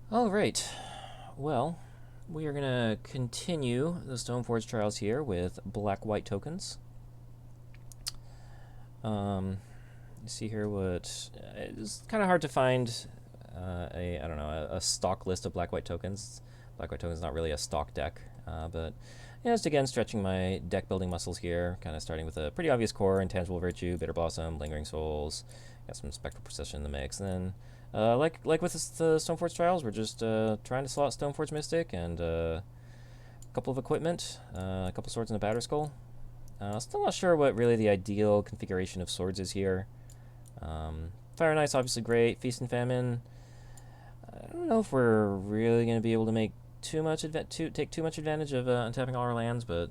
All right. Well, we are going to continue the Stoneforge Trials here with black-white tokens. You see here what it's kind of hard to find I don't know a stock list of black-white tokens. Black-white tokens is not really a stock deck, but just again stretching my deck building muscles here. Kind of starting with a pretty obvious core: Intangible Virtue, Bitter Blossom, Lingering Souls. Got some Spectral Procession in the mix, and then. Like with the Stoneforge Trials, we're just trying to slot Stoneforge Mystic and a couple of equipment, a couple swords and a Batter Skull. Still not sure what really the ideal configuration of swords is here. Fire and Ice obviously great. Feast and Famine. I don't know if we're really going to be able to make take too much advantage of untapping all our lands, but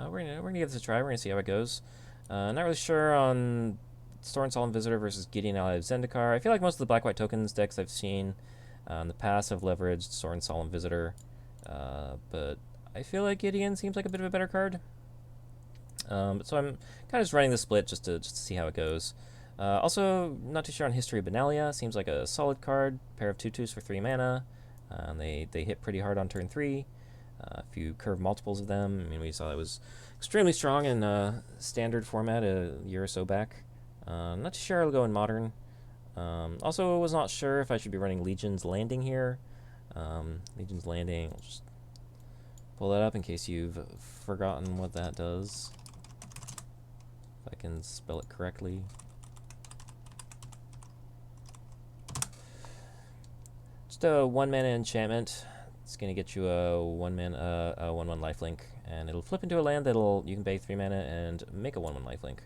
we're gonna give this a try. We're gonna see how it goes. Not really sure on Storing Solemn Visitor versus Gideon Ally of Zendikar. I feel like most of the black-white tokens decks I've seen in the past have leveraged Storing Solemn Visitor, but I feel like Gideon seems like a bit of a better card. So I'm kind of just running the split just to see how it goes. Also, not too sure on History of Benalia. Seems like a solid card. Pair of 2/2s for 3 mana. They hit pretty hard on turn 3. If you curve multiples of them, I mean, we saw it was extremely strong in standard format a year or so back. Not too sure I'll go in modern. Also, was not sure if I should be running Legion's Landing here. Legion's Landing, I'll just pull that up in case you've forgotten what that does. If I can spell it correctly. Just a 1-mana enchantment. It's gonna get you a 1/1 lifelink, and it'll flip into a land you can pay 3 mana and make a 1/1 lifelink.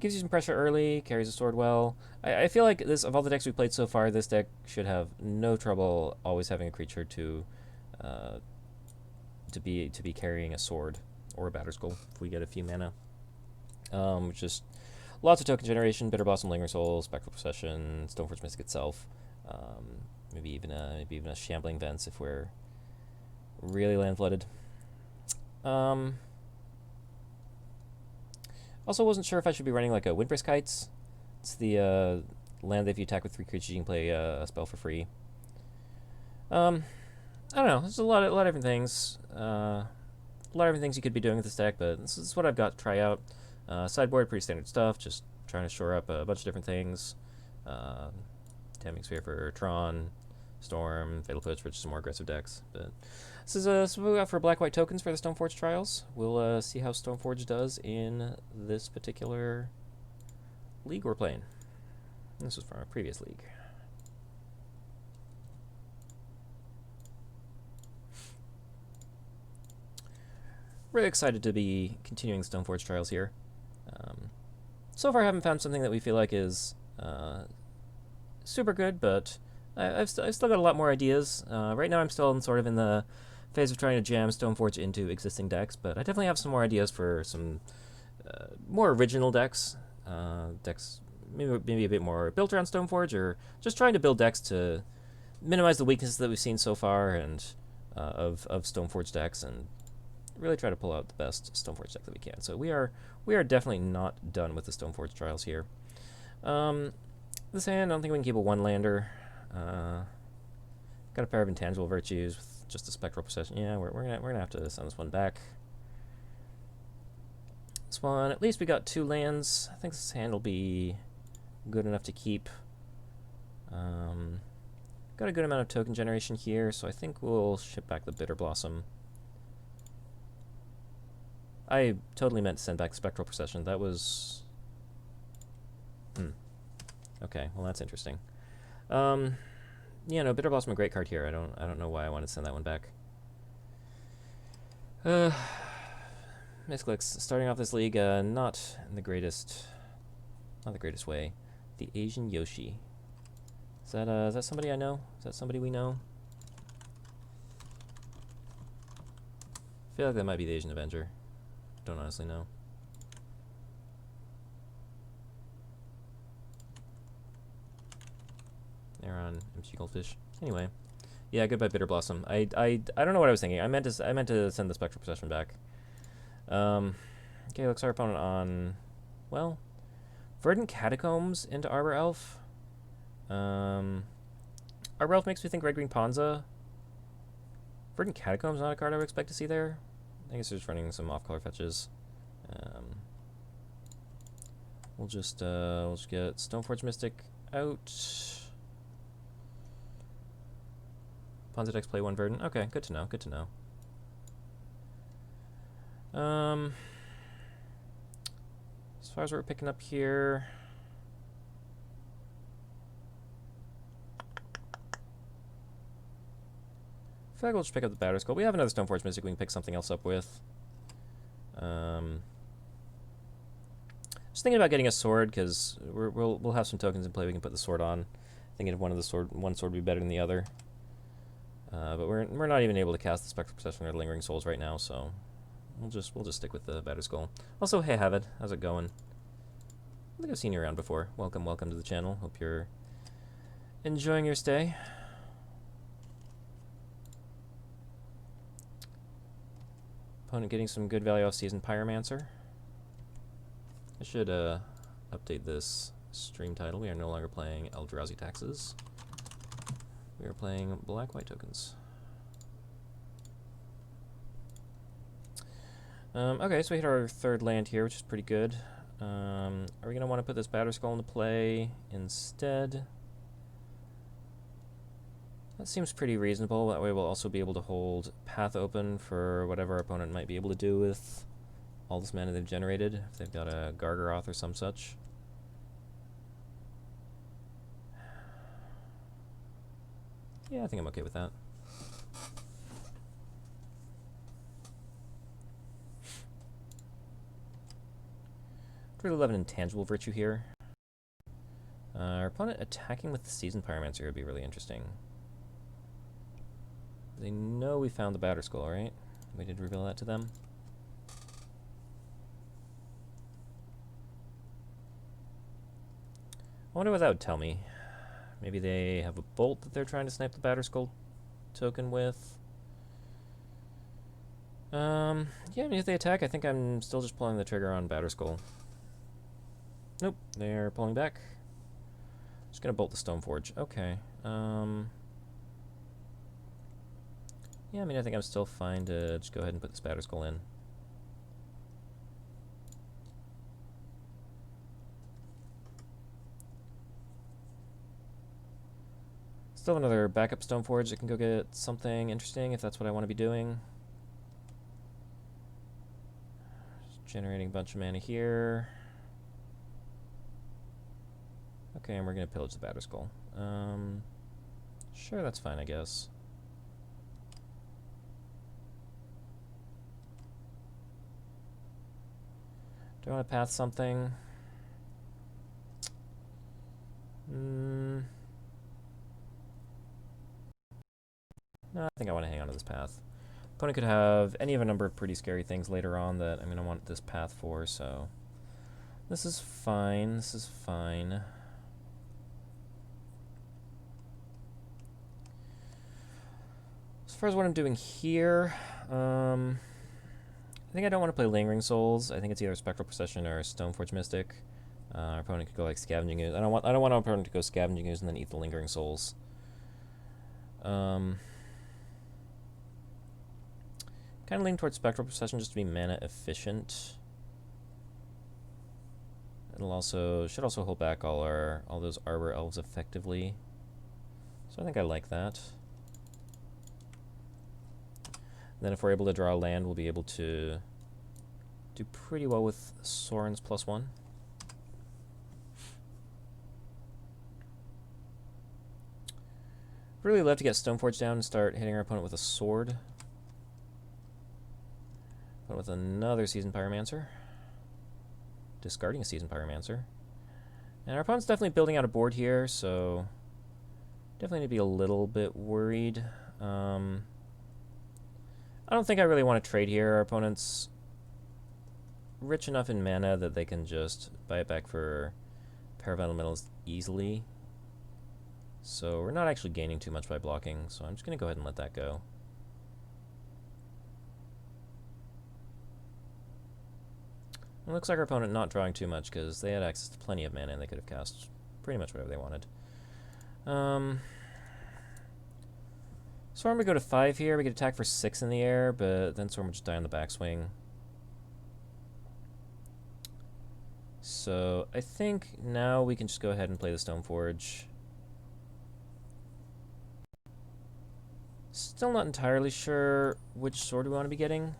Gives you some pressure early, carries the sword well. I feel like this of all the decks we played so far, this deck should have no trouble always having a creature uh, to be carrying a sword or a Batter Skull if we get a few mana. Just lots of token generation, Bitter Blossom, Lingering Soul, Spectral Procession, Stoneforge Mystic itself. Maybe even a Shambling Vents if we're really land flooded. Also, wasn't sure if I should be running like a Windbrisk Kites. It's the land that if you attack with 3 creatures, you can play a spell for free. I don't know. There's a lot of different things. A lot of different things you could be doing with this deck, but this is what I've got to try out. Sideboard, pretty standard stuff. Just trying to shore up a bunch of different things. Taming Sphere for Tron, Storm, Fatal Push for just some more aggressive decks. But this is what we got for black-white tokens for the Stoneforge Trials. We'll see how Stoneforge does in this particular league we're playing. This was from our previous league. Really excited to be continuing Stoneforge Trials here. So far, I haven't found something that we feel like is super good, but I've still got a lot more ideas. Right now, I'm still in the phase of trying to jam Stoneforge into existing decks, but I definitely have some more ideas for some more original decks. Decks maybe a bit more built around Stoneforge, or just trying to build decks to minimize the weaknesses that we've seen so far and of Stoneforge decks, and really try to pull out the best Stoneforge deck that we can. So we are definitely not done with the Stoneforge Trials here. This hand, I don't think we can keep a 1-lander. Got a pair of Intangible Virtues with just a Spectral Procession. Yeah, we're gonna have to send this one back. This one, at least we got 2 lands. I think this hand will be good enough to keep. Got a good amount of token generation here, so I think we'll ship back the Bitter Blossom. I totally meant to send back Spectral Procession. That was... Okay, well that's interesting. Yeah, no, Bitter Blossom a great card here. I don't know why I wanted to send that one back. Misclicks starting off this league, not in the greatest way. The Asian Yoshi. Is that somebody I know? Is that somebody we know? I feel like that might be the Asian Avenger. Don't honestly know. They're on MTG Goldfish. Anyway, yeah, goodbye Bitter Blossom. I don't know what I was thinking. I meant to send the Spectral Procession back. Okay, looks our opponent on, well, Verdant Catacombs into Arbor Elf. Our Ralph makes me think Red Green Ponza. Verdant Catacombs not a card I would expect to see there. I guess they're just running some off-color fetches. We'll just get Stoneforge Mystic out. Ponza decks play one Verdant. Okay, good to know. Good to know. As far as what we're picking up here, I feel like we'll just pick up the Batter Skull. We have another Stoneforge Mystic we can pick something else up with. Just thinking about getting a sword because we'll have some tokens in play we can put the sword on. Thinking of one sword would be better than the other. But we're not even able to cast the Spectral Procession or Lingering Souls right now, so we'll just stick with the Batter Skull. Also, hey Havid, how's it going? I think I've seen you around before. Welcome to the channel. Hope you're enjoying your stay. Opponent getting some good value off Seasoned Pyromancer. I should update this stream title. We are no longer playing Eldrazi Taxes. We are playing black-white tokens. Okay, so we hit our third land here, which is pretty good. Are we going to want to put this Batter Skull into play instead? That seems pretty reasonable. That way we'll also be able to hold path open for whatever our opponent might be able to do with all this mana they've generated, if they've got a Gargaroth or some such. Yeah, I think I'm okay with that. 11 Intangible Virtue here. Our opponent attacking with the Seasoned Pyromancer would be really interesting. They know we found the Batter Skull, right? We did reveal that to them. I wonder what that would tell me. Maybe they have a bolt that they're trying to snipe the Batter Skull token with. Yeah, I mean, if they attack, I think I'm still just pulling the trigger on Batter Skull. Nope, they're pulling back. Just gonna bolt the Stoneforge. Okay. Yeah, I mean, I think I'm still fine to just go ahead and put this Batter Skull in. Still have another backup Stoneforge that can go get something interesting if that's what I want to be doing. Just generating a bunch of mana here. Okay, and we're going to pillage the Batter Skull. Sure, that's fine, I guess. Do I want to path something? No, I think I want to hang on to this path. Opponent could have any of a number of pretty scary things later on that I'm going to want this path for, so this is fine. This is fine. As far as what I'm doing here, I think I don't want to play Lingering Souls. I think it's either Spectral Procession or Stoneforge Mystic. Our opponent could go like Scavenging Ooze. I don't want our opponent to go Scavenging Ooze and then eat the Lingering Souls. Kind of lean towards Spectral Procession just to be mana efficient. It'll should also hold back all those Arbor Elves effectively. So I think I like that. Then if we're able to draw land, we'll be able to do pretty well with Sorin's +1. Really love to get Stoneforge down and start hitting our opponent with a sword. With another Seasoned Pyromancer. Discarding a Seasoned Pyromancer. And our opponent's definitely building out a board here, so definitely need to be a little bit worried. I don't think I really want to trade here. Our opponent's rich enough in mana that they can just buy it back for Paravital Metals easily. So we're not actually gaining too much by blocking, so I'm just going to go ahead and let that go. It looks like our opponent not drawing too much because they had access to plenty of mana and they could have cast pretty much whatever they wanted. Storm would go to 5 here. We could attack for 6 in the air, but then Storm would just die on the backswing. So I think now we can just go ahead and play the Stoneforge. Still not entirely sure which sword we want to be getting.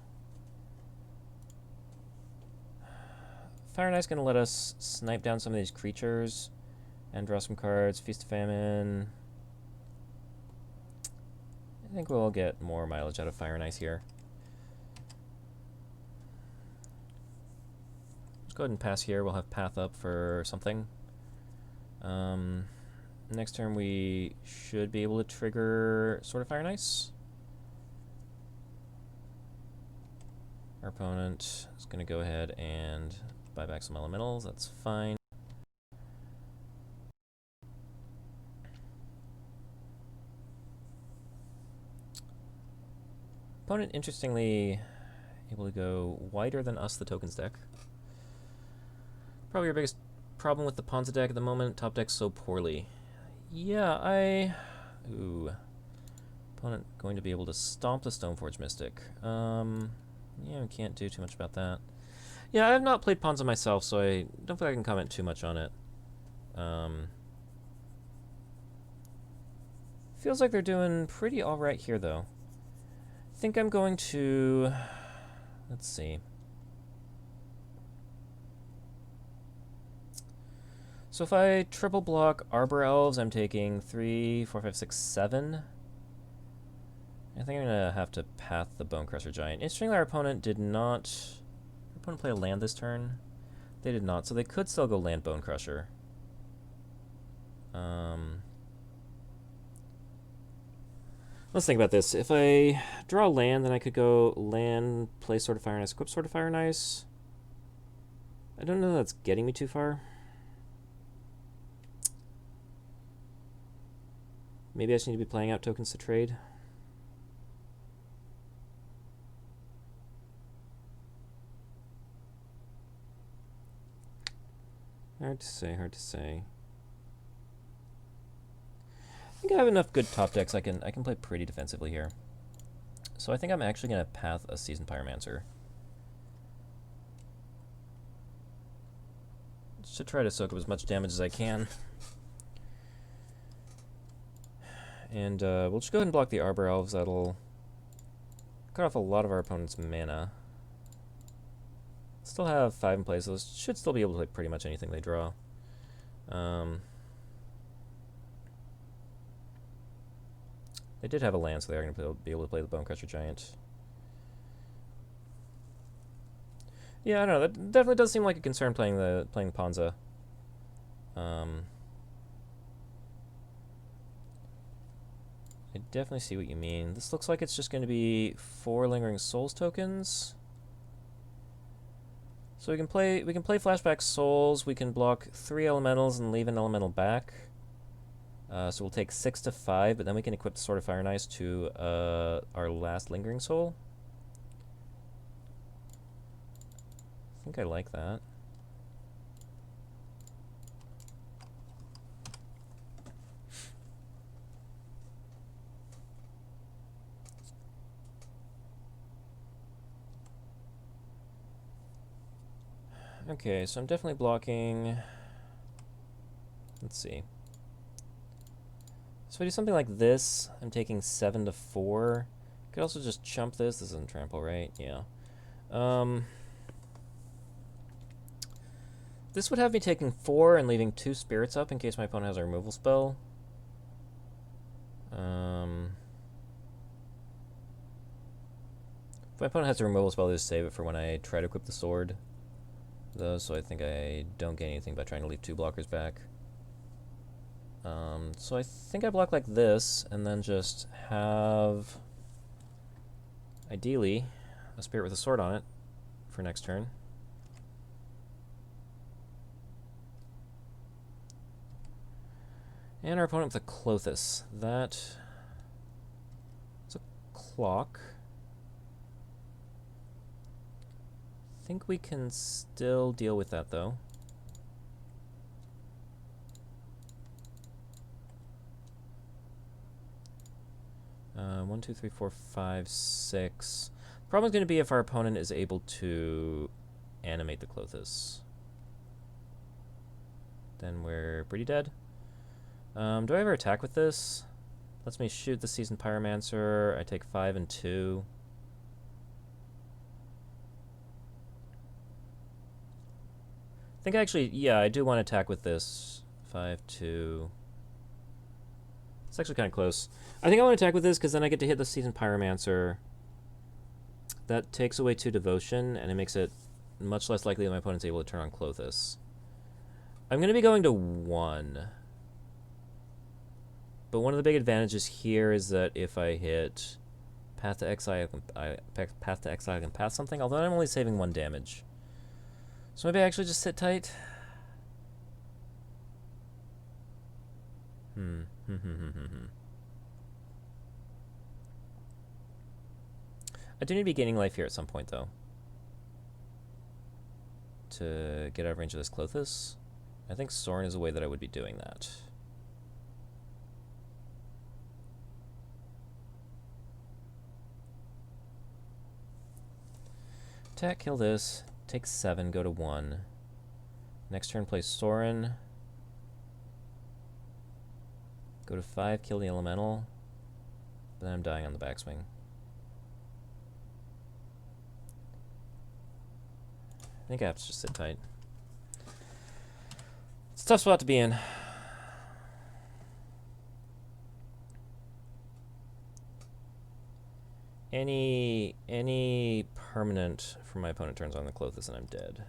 Fire and Ice going to let us snipe down some of these creatures and draw some cards. Feast of Famine. I think we'll get more mileage out of Fire and Ice here. Let's go ahead and pass here. We'll have Path up for something. Next turn we should be able to trigger Sword of Fire and Ice. Our opponent is going to go ahead and buy back some elementals. That's fine. Opponent, interestingly, able to go wider than us, the tokens deck. Probably your biggest problem with the Ponza deck at the moment. Top deck's so poorly. Yeah, Ooh. Opponent going to be able to stomp the Stoneforge Mystic. Yeah, we can't do too much about that. Yeah, I have not played Ponza myself, so I don't feel like I can comment too much on it. Feels like they're doing pretty alright here, though. I think I'm going to... Let's see. So if I triple block Arbor Elves, I'm taking 3, 4, 5, 6, 7. I think I'm going to have to path the Bonecrusher Giant. Interestingly, our opponent did not... Our opponent play a land this turn? They did not, so they could still go land Bonecrusher. Let's think about this. If I draw land, then I could go land, play Sword of Fire and Ice, equip Sword of Fire and Ice. I don't know if that's getting me too far. Maybe I just need to be playing out tokens to trade. Hard to say, hard to say. I think I have enough good top decks I can play pretty defensively here. So I think I'm actually going to path a Seasoned Pyromancer. Just to try to soak up as much damage as I can. And we'll just go ahead and block the Arbor Elves. That'll cut off a lot of our opponent's mana. Still have 5 in play, so should still be able to play pretty much anything they draw. They did have a land, so they are going to be able to play the Bonecrusher Giant. Yeah, I don't know. That definitely does seem like a concern playing the Ponza. I definitely see what you mean. This looks like it's just going to be 4 Lingering Souls tokens. So we can play Flashback Souls. We can block 3 elementals and leave an elemental back. So we'll take 6 to 5, but then we can equip the Sword of Fire and Ice to our last Lingering Soul. I think I like that. Okay, so I'm definitely blocking... Let's see. So if I do something like this, I'm taking 7 to 4. Could also just chump this. This isn't trample, right? Yeah. This would have me taking 4 and leaving 2 spirits up in case my opponent has a removal spell. If my opponent has a removal spell, I'll just save it for when I try to equip the sword. Though, so I think I don't get anything by trying to leave 2 blockers back. So I think I block like this, and then just have, ideally, a spirit with a sword on it for next turn. And our opponent with a Clothis. That is a clock. I think we can still deal with that, though. 1, 2, 3, 4, 5, 6. Problem's going to be if our opponent is able to animate the Clothis. Then we're pretty dead. Do I ever attack with this? Lets me shoot the Seasoned Pyromancer. I take 5 and 2. I think actually, yeah, I do want to attack with this. 5, 2. It's actually kind of close. I think I want to attack with this because then I get to hit the Seasoned Pyromancer. That takes away 2 Devotion, and it makes it much less likely that my opponent's able to turn on Clothis. I'm going to be going to 1. But one of the big advantages here is that if I hit Path to Exile, I can pass something, although I'm only saving 1 damage. So maybe I actually just sit tight. I do need to be gaining life here at some point, though, to get out of range of this Clothis. I think Sorin is a way that I would be doing that. Attack, kill this. Take 7, go to 1. Next turn, play Sorin. Go to 5, kill the Elemental. Then I'm dying on the backswing. I think I have to just sit tight. It's a tough spot to be in. Any permanent from my opponent turns on the Clothis and I'm dead.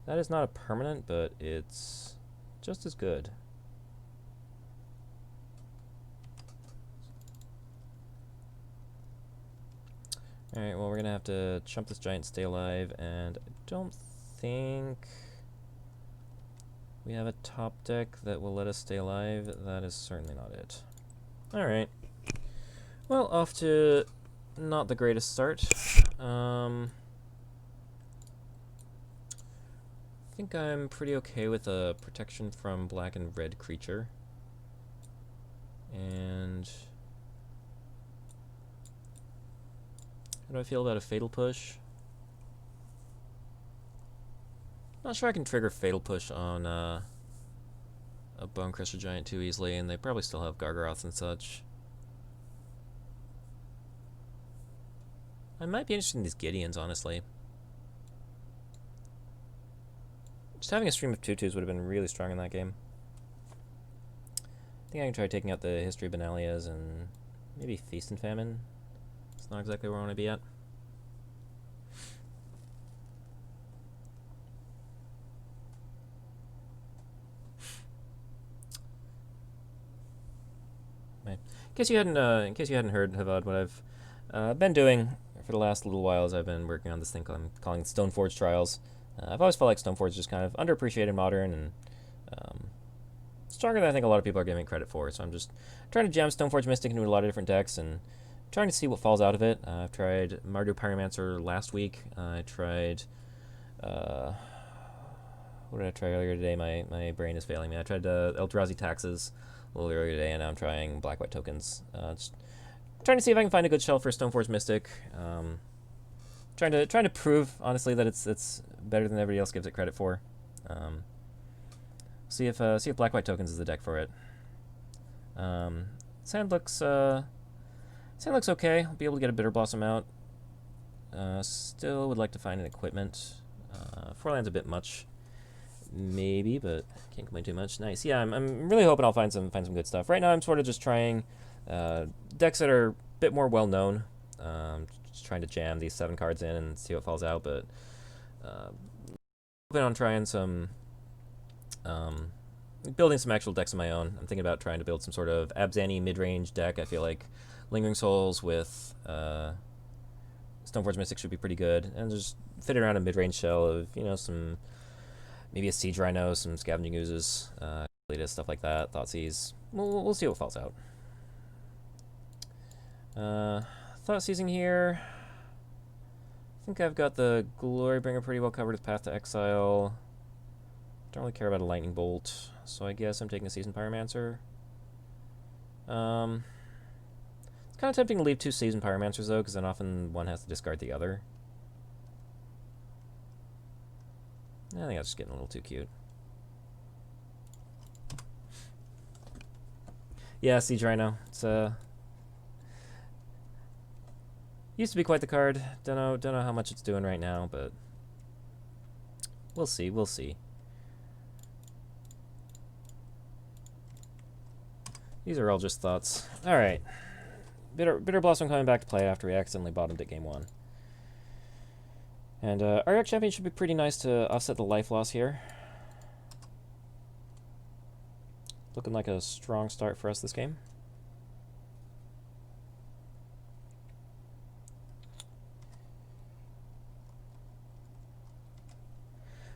That is not a permanent, but it's just as good. Alright, well, we're going to have to chump this giant, stay alive, and I don't think we have a top deck that will let us stay alive. That is certainly not it. Alright. Well, off to not the greatest start. I think I'm pretty okay with a protection from black and red creature. And how do I feel about a Fatal Push? Not sure I can trigger Fatal Push on a Bonecrusher Giant too easily, and they probably still have Gargaroths and such. I might be interested in these Gideons, honestly. Just having a stream of 2/2s would have been really strong in that game. I think I can try taking out the History of Benalias and maybe Feast and Famine. It's not exactly where I want to be at. Right. In case you hadn't heard, Havad, what I've been doing for the last little while is I've been working on this thing I'm calling Stoneforge Trials. I've always felt like Stoneforge is just kind of underappreciated modern and stronger than I think a lot of people are giving credit for. So I'm just trying to jam Stoneforge Mystic into a lot of different decks and trying to see what falls out of it. I've tried Mardu Pyromancer last week. I tried what did I try earlier today? My brain is failing me. I tried Eldrazi Taxes a little earlier today, and now I'm trying black-white tokens. Just trying to see if I can find a good shell for Stoneforge Mystic. Trying to prove, honestly, that it's better than everybody else gives it credit for. See if black-white tokens is the deck for it. Sand looks okay. I'll be able to get a Bitter Blossom out. Still would like to find an equipment. 4 land's a bit much, maybe, but can't complain too much. Nice. Yeah, I'm really hoping I'll find some good stuff. Right now, I'm sort of just trying decks that are a bit more well known. Just trying to jam these 7 cards in and see what falls out. But hoping on trying some building some actual decks of my own. I'm thinking about trying to build some sort of Abzani mid-range deck. I feel like Lingering Souls with Stoneforge Mystic should be pretty good, and just fit around a mid-range shell of, you know, some maybe a Siege Rhino, some Scavenging Oozes, stuff like that, Thoughtseize. We'll see what falls out. Thoughtseizing here. I think I've got the Glorybringer pretty well covered with Path to Exile. Don't really care about a lightning bolt, so I guess I'm taking a Seasoned Pyromancer. It's kind of tempting to leave 2 Seasoned Pyromancers, though, because then often one has to discard the other. I think that's just getting a little too cute. Yeah, Siege Rhino. It's used to be quite the card. Don't know how much it's doing right now, but we'll see. We'll see. These are all just thoughts. All right. Bitter Blossom coming back to play after we accidentally bottomed at game 1. And our champion should be pretty nice to offset the life loss here. Looking like a strong start for us this game.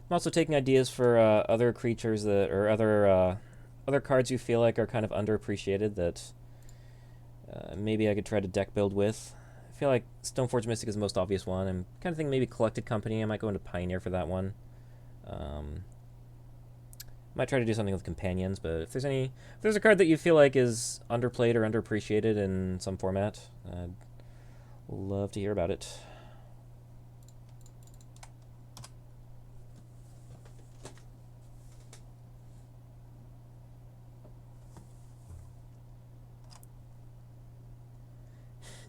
I'm also taking ideas for other creatures that, or other cards you feel like are kind of underappreciated that maybe I could try to deck build with. I feel like Stoneforge Mystic is the most obvious one. I'm kind of thinking maybe Collected Company. I might go into Pioneer for that one. Might try to do something with Companions, but if there's a card that you feel like is underplayed or underappreciated in some format, I'd love to hear about it.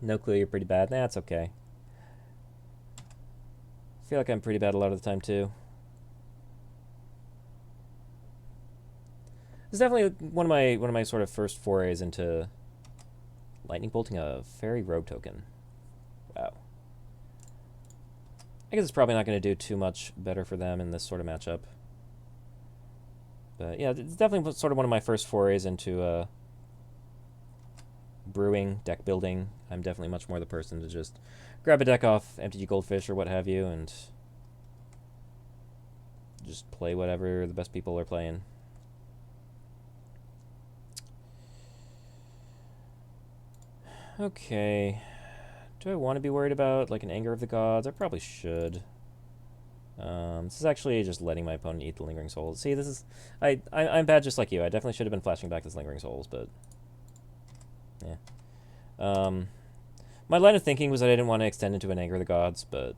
No clue, you're pretty bad. Nah, it's okay. I feel like I'm pretty bad a lot of the time, too. It's definitely one of my sort of first forays into lightning bolting a fairy rogue token. Wow. I guess it's probably not going to do too much better for them in this sort of matchup. But yeah, it's definitely sort of one of my first forays into brewing, deck building. I'm definitely much more the person to just grab a deck off MTG Goldfish or what have you and just play whatever the best people are playing. Okay. Do I want to be worried about like an Anger of the Gods? I probably should. This is actually just letting my opponent eat the Lingering Souls. See, this is... I'm bad just like you. I definitely should have been flashing back this Lingering Souls, but... yeah. My line of thinking was that I didn't want to extend into an Anger of the Gods, but...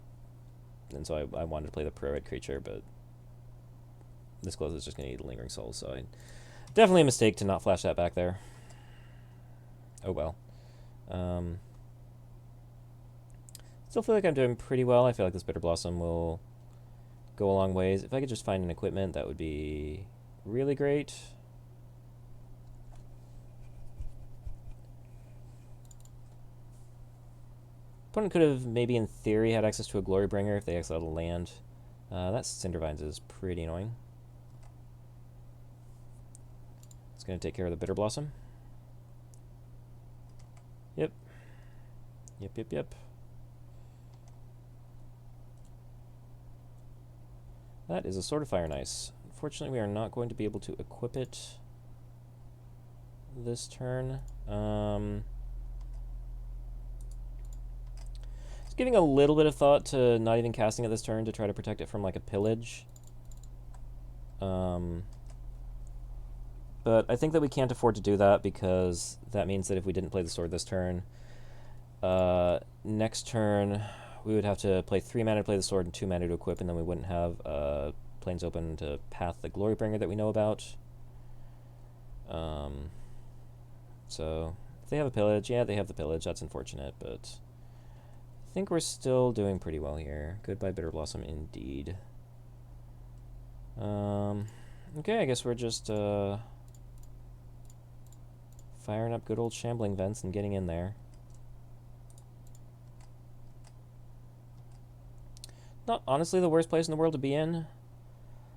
and so I wanted to play the pro-red creature, but... this close is just going to eat the Lingering Souls, so definitely a mistake to not flash that back there. Oh well. Still feel like I'm doing pretty well. I feel like this Bitter Blossom will go a long ways. If I could just find an equipment, that would be really great. Opponent could have maybe in theory had access to a Glorybringer if they exiled a land. That Cindervines is pretty annoying. It's going to take care of the Bitter Blossom. Yep. Yep. That is a Sword of Fire and Ice. Unfortunately, we are not going to be able to equip it this turn. Just giving a little bit of thought to not even casting it this turn to try to protect it from like a pillage. But I think that we can't afford to do that because that means that if we didn't play the sword this turn, next turn we would have to play 3 mana to play the sword and 2 mana to equip, and then we wouldn't have planes open to path the Glorybringer that we know about. So if they have a pillage, yeah, they have the pillage. That's unfortunate, but I think we're still doing pretty well here. Goodbye Bitter Blossom indeed. Okay, I guess we're just firing up good old Shambling Vents and getting in there. Not honestly the worst place in the world to be in.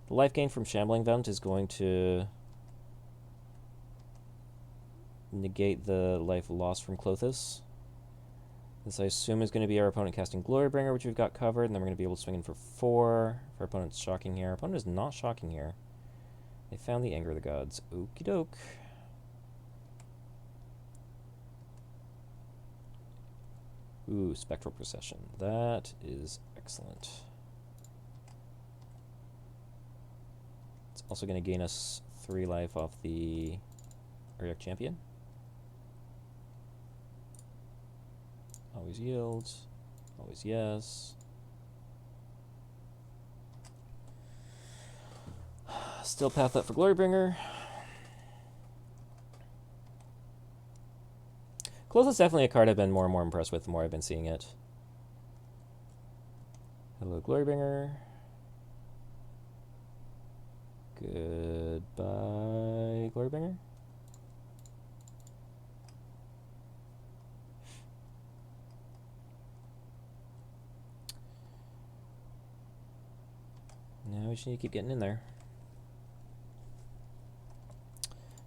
The life gain from Shambling Vent is going to negate the life loss from Klothys. This I assume is going to be our opponent casting Glorybringer, which we've got covered, and then we're going to be able to swing in for 4. If our opponent's shocking here. Our opponent is not shocking here. They found the Anger of the Gods. Okie doke. Ooh, Spectral Procession. That is excellent. It's also going to gain us 3 life off the Uriak Champion. Always yields. Always yes. Still path up for Glorybringer. Close is definitely a card I've been more and more impressed with the more I've been seeing it. Hello, Glorybringer. Goodbye, Glorybringer. Now we just need to keep getting in there.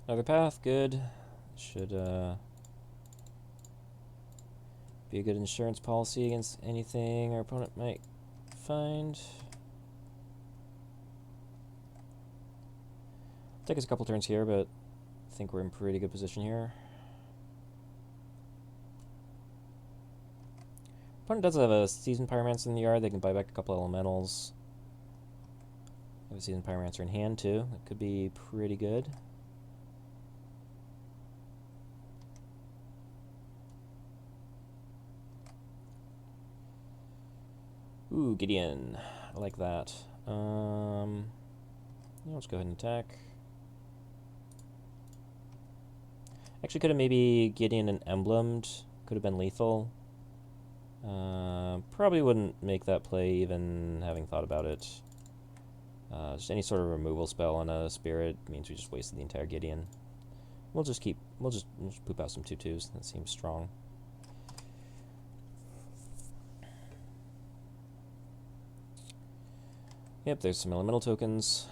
Another path, good. Should be a good insurance policy against anything our opponent might find. Take us a couple turns here, but I think we're in pretty good position here. Opponent does have a Seasoned Pyromancer in the yard. They can buy back a couple elementals. Have a Seasoned Pyromancer in hand too. That could be pretty good. Ooh, Gideon. I like that. Let's go ahead and attack. Actually, could have maybe Gideon and Emblemed. Could have been lethal. Probably wouldn't make that play even having thought about it. Just any sort of removal spell on a spirit means we just wasted the entire Gideon. We'll just poop out some 2/2s. That seems strong. Yep, there's some elemental tokens.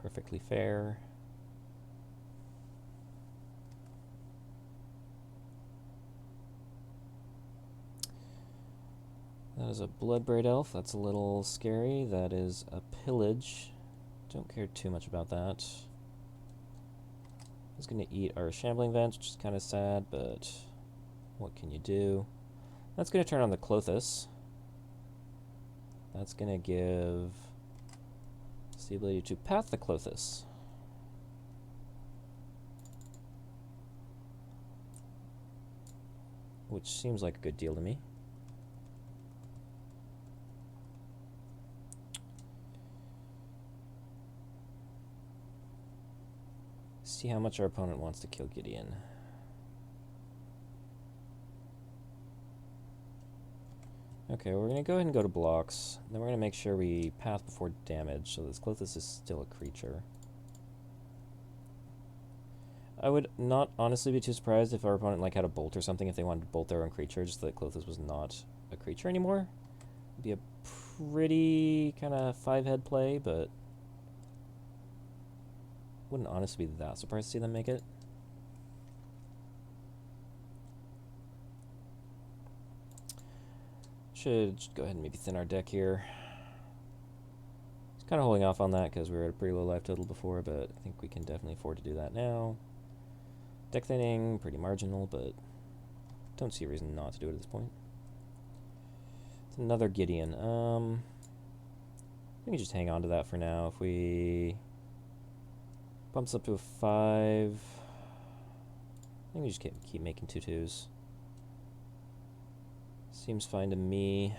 Perfectly fair. That is a Bloodbraid Elf. That's a little scary. That is a Pillage. Don't care too much about that. It's going to eat our Shambling Vent, which is kind of sad, but what can you do? That's going to turn on the Clothis. That's going to give us the ability to path the Clothis. Which seems like a good deal to me. See how much our opponent wants to kill Gideon. Okay, we're going to go ahead and go to blocks. Then we're going to make sure we path before damage, so this Clothis is still a creature. I would not honestly be too surprised if our opponent had a bolt or something, if they wanted to bolt their own creature, just that Clothis was not a creature anymore. It'd be a pretty kind of 5-head play, but wouldn't honestly be that surprised to see them make it. Should go ahead and maybe thin our deck here. Just kind of holding off on that because we were at a pretty low life total before, but I think we can definitely afford to do that now. Deck thinning, pretty marginal, but don't see a reason not to do it at this point. It's another Gideon. We can just hang on to that for now. If we bumps up to a 5, I think we just keep making 2/2s. Seems fine to me.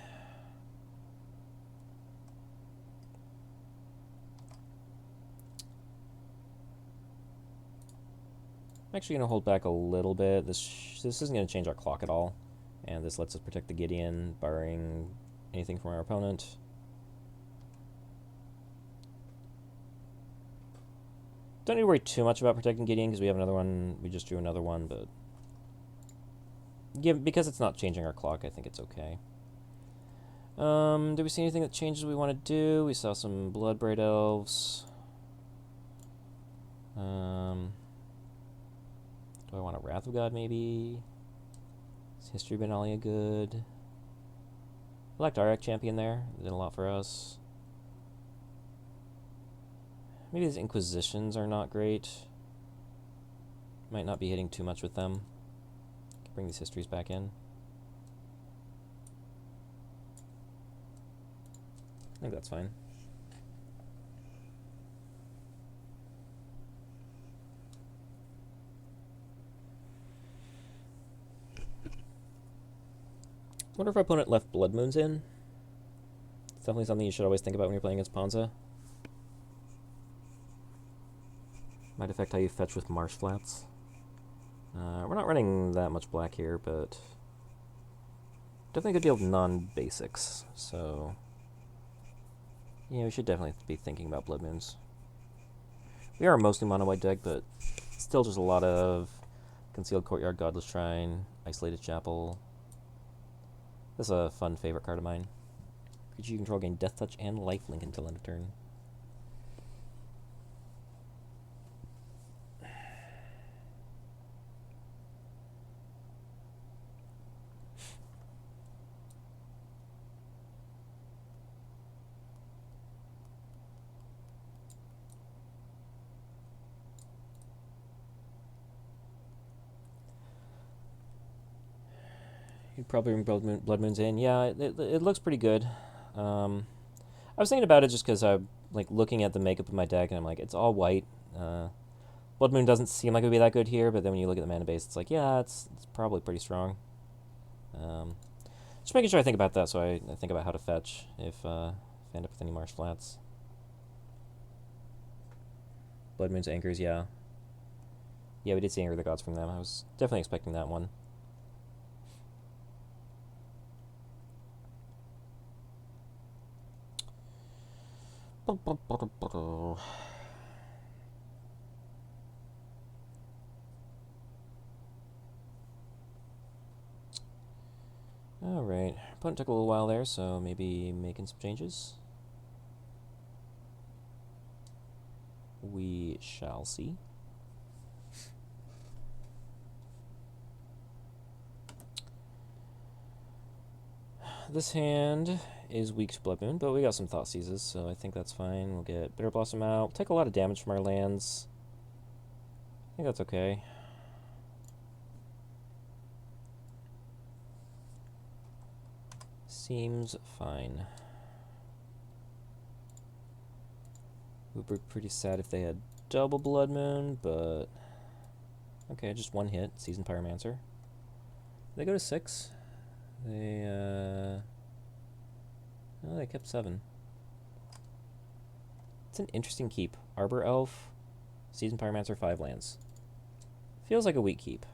I'm actually going to hold back a little bit. This isn't going to change our clock at all. And this lets us protect the Gideon, barring anything from our opponent. Don't need to worry too much about protecting Gideon because we have another one. We just drew another one, but because it's not changing our clock, I think it's okay. Do we see anything that changes we want to do? We saw some Bloodbraid Elves. Do I want a Wrath of God, maybe? Is History Benalia good? I liked Uriak Champion there. It did a lot for us. Maybe these Inquisitions are not great. Might not be hitting too much with them. Bring these histories back in. I think that's fine. wonder if our opponent left Blood Moons in. It's definitely something you should always think about when you're playing against Ponza. Might affect how you fetch with Marsh Flats. We're not running that much black here, but definitely a good deal of non-basics, so yeah, we should definitely be thinking about Blood Moons. We are a mostly mono-white deck, but still just a lot of Concealed Courtyard, Godless Shrine, Isolated Chapel. This is a fun favorite card of mine. Creature you control gain Death Touch and Lifelink until end of turn. You'd probably bring Blood Moons in. Yeah, it looks pretty good. I was thinking about it just because I'm like looking at the makeup of my deck, and I'm like, it's all white. Blood Moon doesn't seem like it would be that good here, but then when you look at the mana base, it's like, yeah, it's probably pretty strong. Just making sure I think about that, so I think about how to fetch if I end up with any Marsh Flats. Blood Moon's Anchors, yeah. Yeah, we did see Anger of the Gods from them. I was definitely expecting that one. Alright, opponent took a little while there, so maybe making some changes. We shall see. This hand is weak to Blood Moon, but we got some Thought Seizes, so I think that's fine. We'll get Bitter Blossom out. We'll take a lot of damage from our lands. I think that's okay. Seems fine. Would be pretty sad if they had double Blood Moon, but okay, just one hit. Seasoned Pyromancer. They go to 6. They oh, they kept 7. It's an interesting keep. Arbor Elf, Seasoned Pyromancer, 5 lands. Feels like a weak keep.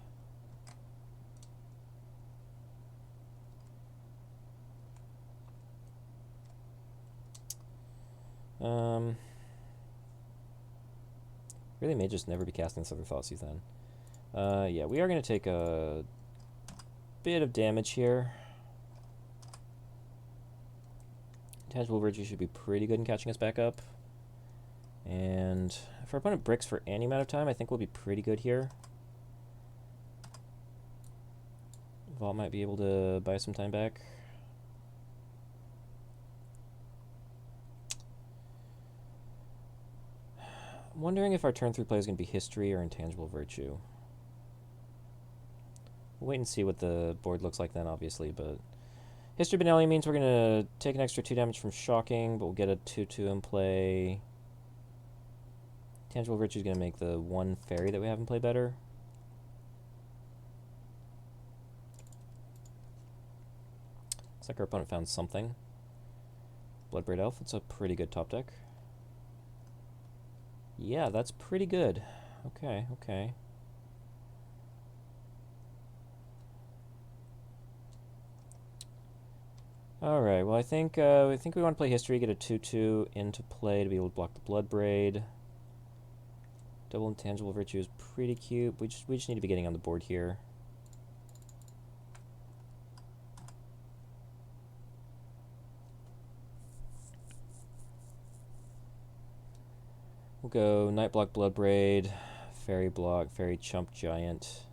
Really may just never be casting this other Thoughtseize then. Yeah, we are going to take a bit of damage here. Intangible Virtue should be pretty good in catching us back up. And if our opponent bricks for any amount of time, I think we'll be pretty good here. Vault might be able to buy some time back. I'm wondering if our turn 3 play is going to be History or Intangible Virtue. We'll wait and see what the board looks like then, obviously, but History Benalia means we're going to take an extra 2 damage from Shocking, but we'll get a 2/2 in play. Tangible Virtue is going to make the 1 fairy that we have in play better. Looks like our opponent found something. Bloodbraid Elf, it's a pretty good top deck. Yeah, that's pretty good. Okay, okay. Alright, well I think we want to play History, get a 2/2 into play to be able to block the Bloodbraid. Double Intangible Virtue is pretty cute. We just need to be getting on the board here. We'll go Night Block Bloodbraid, Fairy Block, Fairy Chump Giant.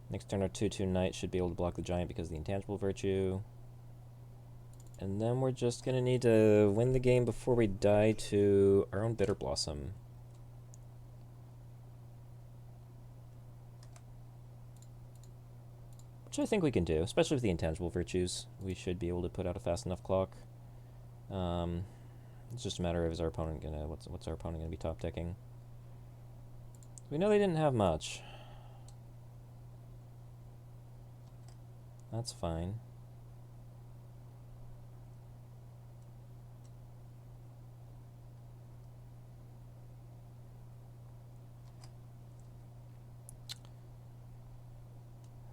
Next turn, our 2/2 Knight should be able to block the Giant because of the Intangible Virtue. And then we're just going to need to win the game before we die to our own Bitter Blossom. Which I think we can do, especially with the Intangible Virtues. We should be able to put out a fast enough clock. It's just a matter of, is our opponent gonna, what's our opponent gonna be top decking? We know they didn't have much. That's fine.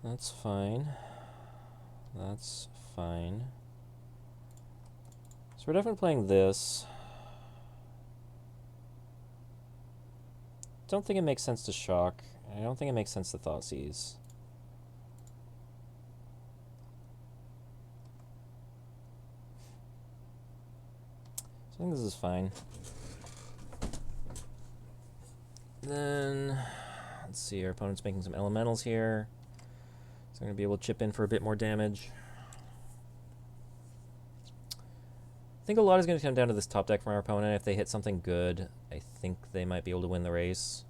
That's fine. That's fine. So we're definitely playing this. Don't think it makes sense to shock. I don't think it makes sense to Thoughtseize. So I think this is fine. Then, let's see, our opponent's making some elementals here. So I'm going to be able to chip in for a bit more damage. I think a lot is going to come down to this top deck from our opponent. If they hit something good, I think they might be able to win the race.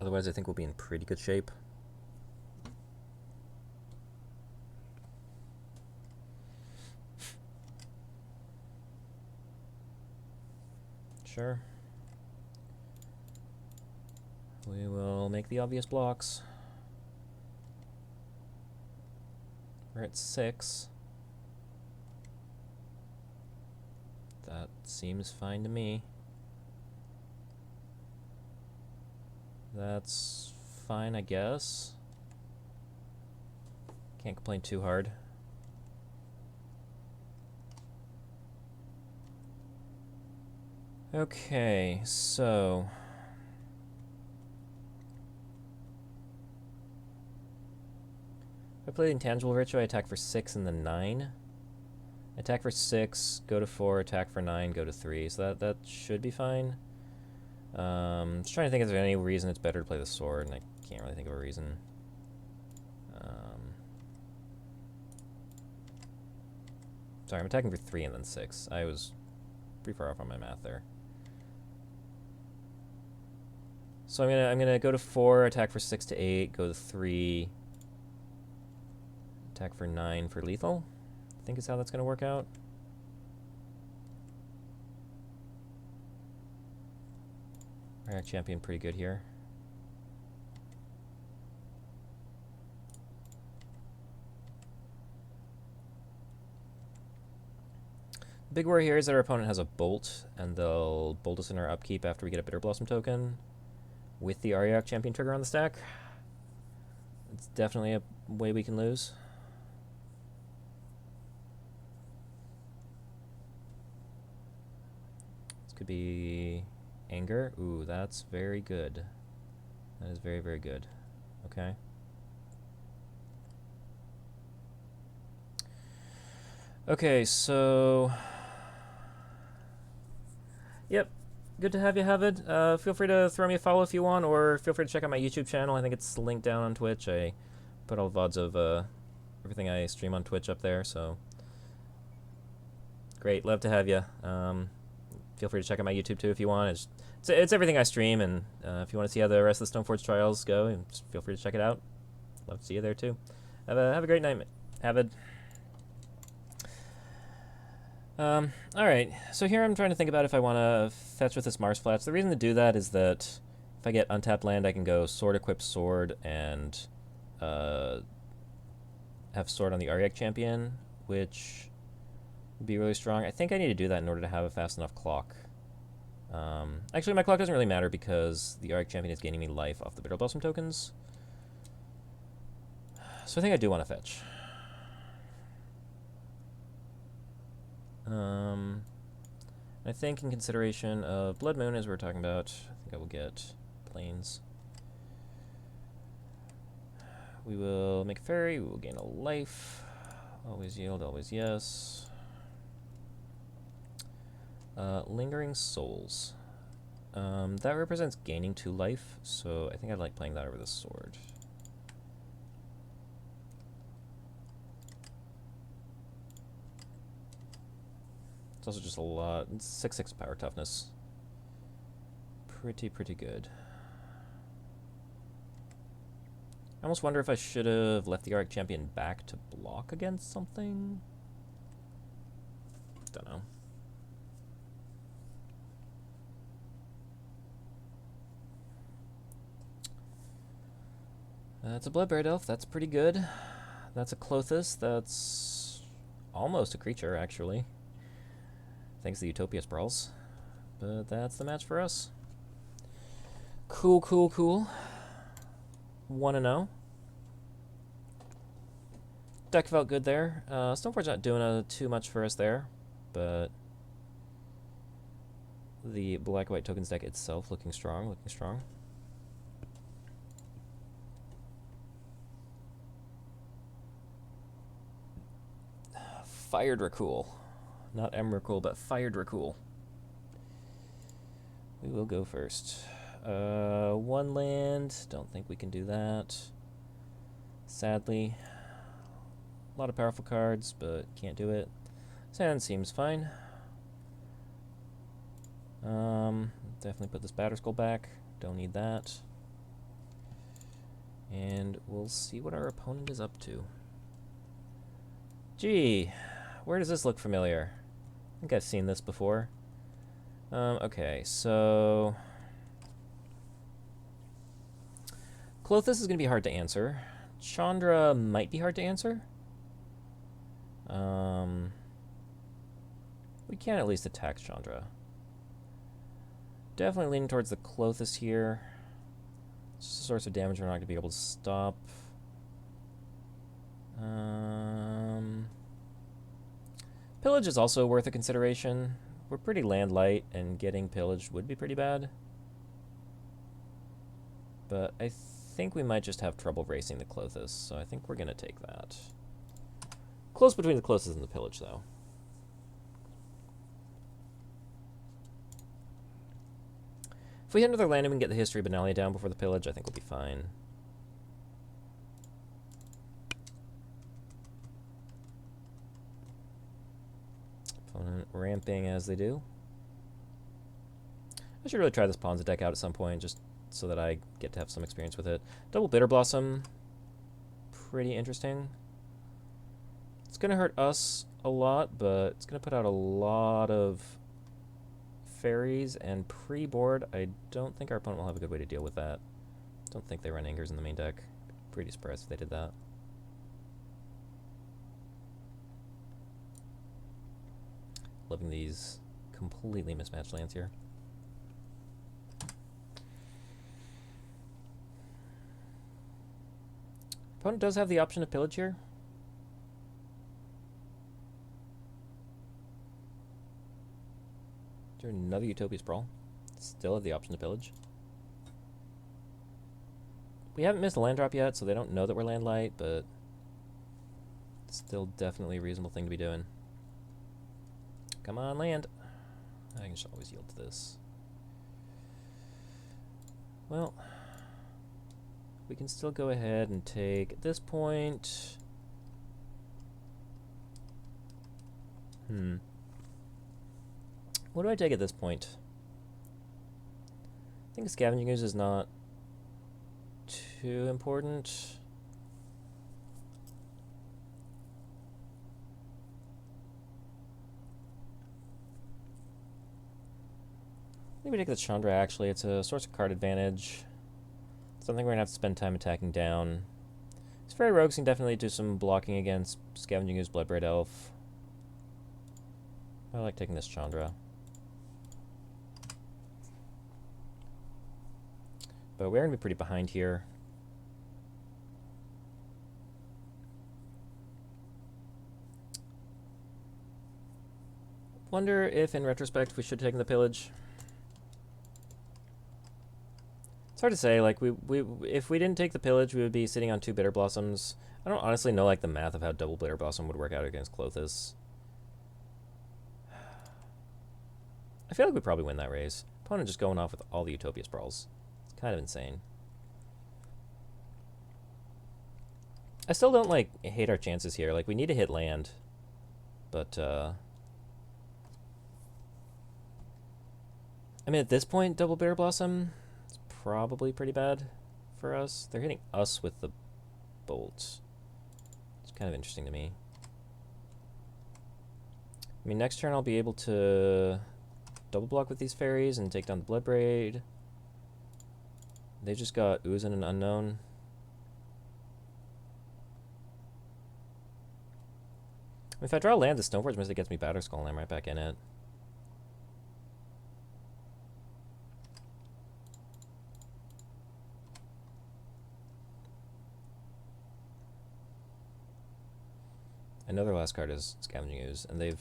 Otherwise, I think we'll be in pretty good shape. Sure. We will make the obvious blocks. We're at 6. That seems fine to me. That's fine, I guess. Can't complain too hard. Okay, so if I play the Intangible Virtue, I attack for 6 and then 9. Attack for 6, go to 4, attack for 9, go to 3. So that should be fine. Just trying to think if there's any reason it's better to play the sword, and I can't really think of a reason. Sorry, I'm attacking for 3 and then 6. I was pretty far off on my math there. So I'm gonna go to 4, attack for 6 to 8, go to 3, attack for 9 for lethal. I think is how that's gonna work out. Our champion pretty good here. Big worry here is that our opponent has a bolt, and they'll bolt us in our upkeep after we get a Bitter Blossom token with the Ariok champion trigger on the stack. It's definitely a way we can lose. This could be anger. Ooh, that's very good. That is very, very good. Okay. Okay, so yep, good to have you, Havid. Feel free to throw me a follow if you want, or feel free to check out my YouTube channel. I think it's linked down on Twitch. I put all the VODs of everything I stream on Twitch up there, so great, love to have you. Feel free to check out my YouTube too if you want. It's everything I stream, and if you want to see how the rest of the Stoneforge Trials go, just feel free to check it out. Love to see you there too. Have a great night, Havid. Alright, so here I'm trying to think about if I want to fetch with this Mars Flats. The reason to do that is that if I get untapped land, I can go sword, equip sword, and have sword on the Ariok champion, which would be really strong. I think I need to do that in order to have a fast enough clock. Actually, my clock doesn't really matter because the Ariok champion is gaining me life off the Bitter Blossom tokens. So I think I do want to fetch. I think in consideration of Blood Moon, as we were talking about, I think I will get Plains. We will make a fairy, we will gain a life. Always yield, always yes. Lingering Souls. That represents gaining 2 life, so I think I'd like playing that over the sword. It's also just a lot. It's 6/6 power toughness. Pretty good. I almost wonder if I should have left the Ariok champion back to block against something. Don't know. It's a Bloodbeard Elf. That's pretty good. That's a Klothys. That's almost a creature, actually. Thanks to the Utopia Sprawls. But that's the match for us. Cool, cool, cool. 1-0. Deck felt good there. Stoneforge not doing too much for us there, but the black-white tokens deck itself looking strong, looking strong. Fired Rakul. Not Emrakul, but Fired Rakul. We will go first. 1 land. Don't think we can do that. Sadly. A lot of powerful cards, but can't do it. Sand seems fine. Definitely put this Batterskull back. Don't need that. And we'll see what our opponent is up to. Gee, where does this look familiar? I think I've seen this before. Okay, so Klothys is going to be hard to answer. Chandra might be hard to answer. We can at least attack Chandra. Definitely leaning towards the Klothys here. It's just a source of damage we're not going to be able to stop. Pillage is also worth a consideration. We're pretty land light, and getting pillaged would be pretty bad. But I think we might just have trouble racing the Klothys, so I think we're going to take that. Close between the Klothys and the pillage, though. If we hit another land and we can get the History Benalia down before the pillage, I think we'll be fine. Opponent ramping as they do. I should really try this Ponza deck out at some point, just so that I get to have some experience with it. Double Bitter Blossom. Pretty interesting. It's going to hurt us a lot, but it's going to put out a lot of fairies, and pre-board, I don't think our opponent will have a good way to deal with that. Don't think they run Angers in the main deck. Pretty surprised if they did that. Loving these completely mismatched lands here. Opponent does have the option of pillage here. Do another Utopia Sprawl. Still have the option to pillage. We haven't missed a land drop yet, so they don't know that we're land light, but still definitely a reasonable thing to be doing. Come on, land. I can just always yield to this. Well, we can still go ahead and take at this point. What do I take at this point? I think Scavenging Ooze is not too important. Maybe take the Chandra, actually. It's a source of card advantage. Something we're going to have to spend time attacking down. These Fairy Rogues can definitely do some blocking against Scavenging Ooze, Bloodbraid Elf. I like taking this Chandra. But we're going to be pretty behind here. Wonder if, in retrospect, we should have taken the pillage. It's hard to say. Like, if we didn't take the pillage, we would be sitting on 2 Bitter Blossoms. I don't honestly know, like, the math of how double Bitter Blossom would work out against Klothys. I feel like we probably win that race. Opponent just going off with all the Utopia Sprawls. It's kind of insane. I still don't, like, hate our chances here. Like, we need to hit land. But, I mean, at this point, double Bitter Blossom is probably pretty bad for us. They're hitting us with the bolts. It's kind of interesting to me. I mean, next turn I'll be able to double block with these fairies and take down the Bloodbraid. They just got Ooze and an Unknown. If I draw land, the Stoneforge Mystic gets me Batterskull, Skull, and I'm right back in it. Another last card is Scavenging Ooze, and they've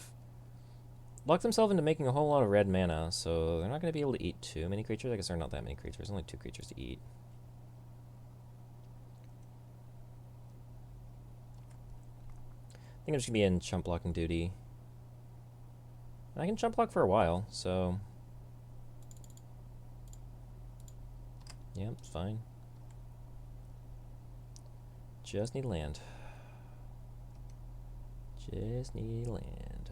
locked themselves into making a whole lot of red mana, so they're not going to be able to eat too many creatures. I guess there are not that many creatures. Only 2 creatures to eat. I think I'm just going to be in chump blocking duty. I can chump block for a while, so... yeah, it's fine. Just need land. Just need land.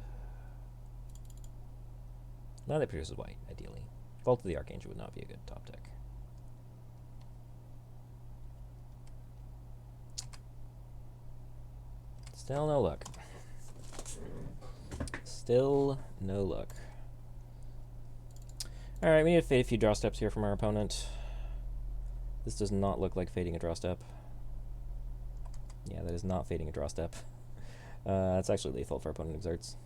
Land that produces white, ideally. Vault of the Archangel would not be a good top deck. Still no luck. Still no luck. Alright, we need to fade a few draw steps here from our opponent. This does not look like fading a draw step. Yeah, that is not fading a draw step. It's actually lethal for opponent exerts.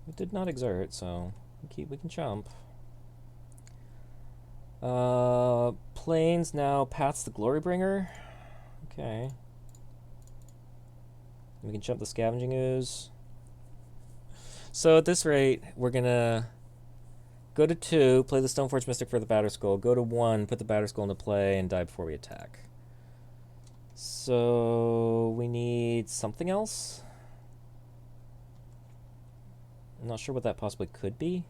It did not exert, so we can chump. Plains now Path's the Glorybringer. Okay. We can chump the Scavenging Ooze. So at this rate, we're gonna go to 2, play the Stoneforge Mystic for the Batterskull, go to 1, put the Batterskull into play, and die before we attack. So we need something else? I'm not sure what that possibly could be.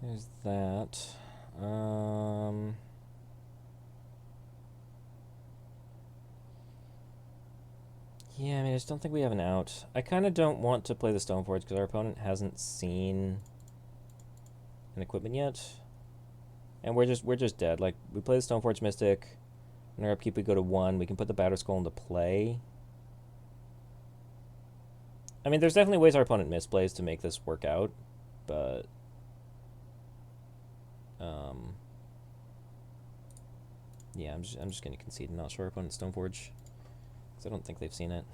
There's that. Yeah, I mean, I just don't think we have an out. I kind of don't want to play the Stoneforge because our opponent hasn't seen an equipment yet, and we're just dead. Like, we play the Stoneforge Mystic, and our upkeep we go to 1. We can put the Batterskull into play. I mean, there's definitely ways our opponent misplays to make this work out, but yeah, I'm just gonna concede and not show our opponent Stoneforge because I don't think they've seen it.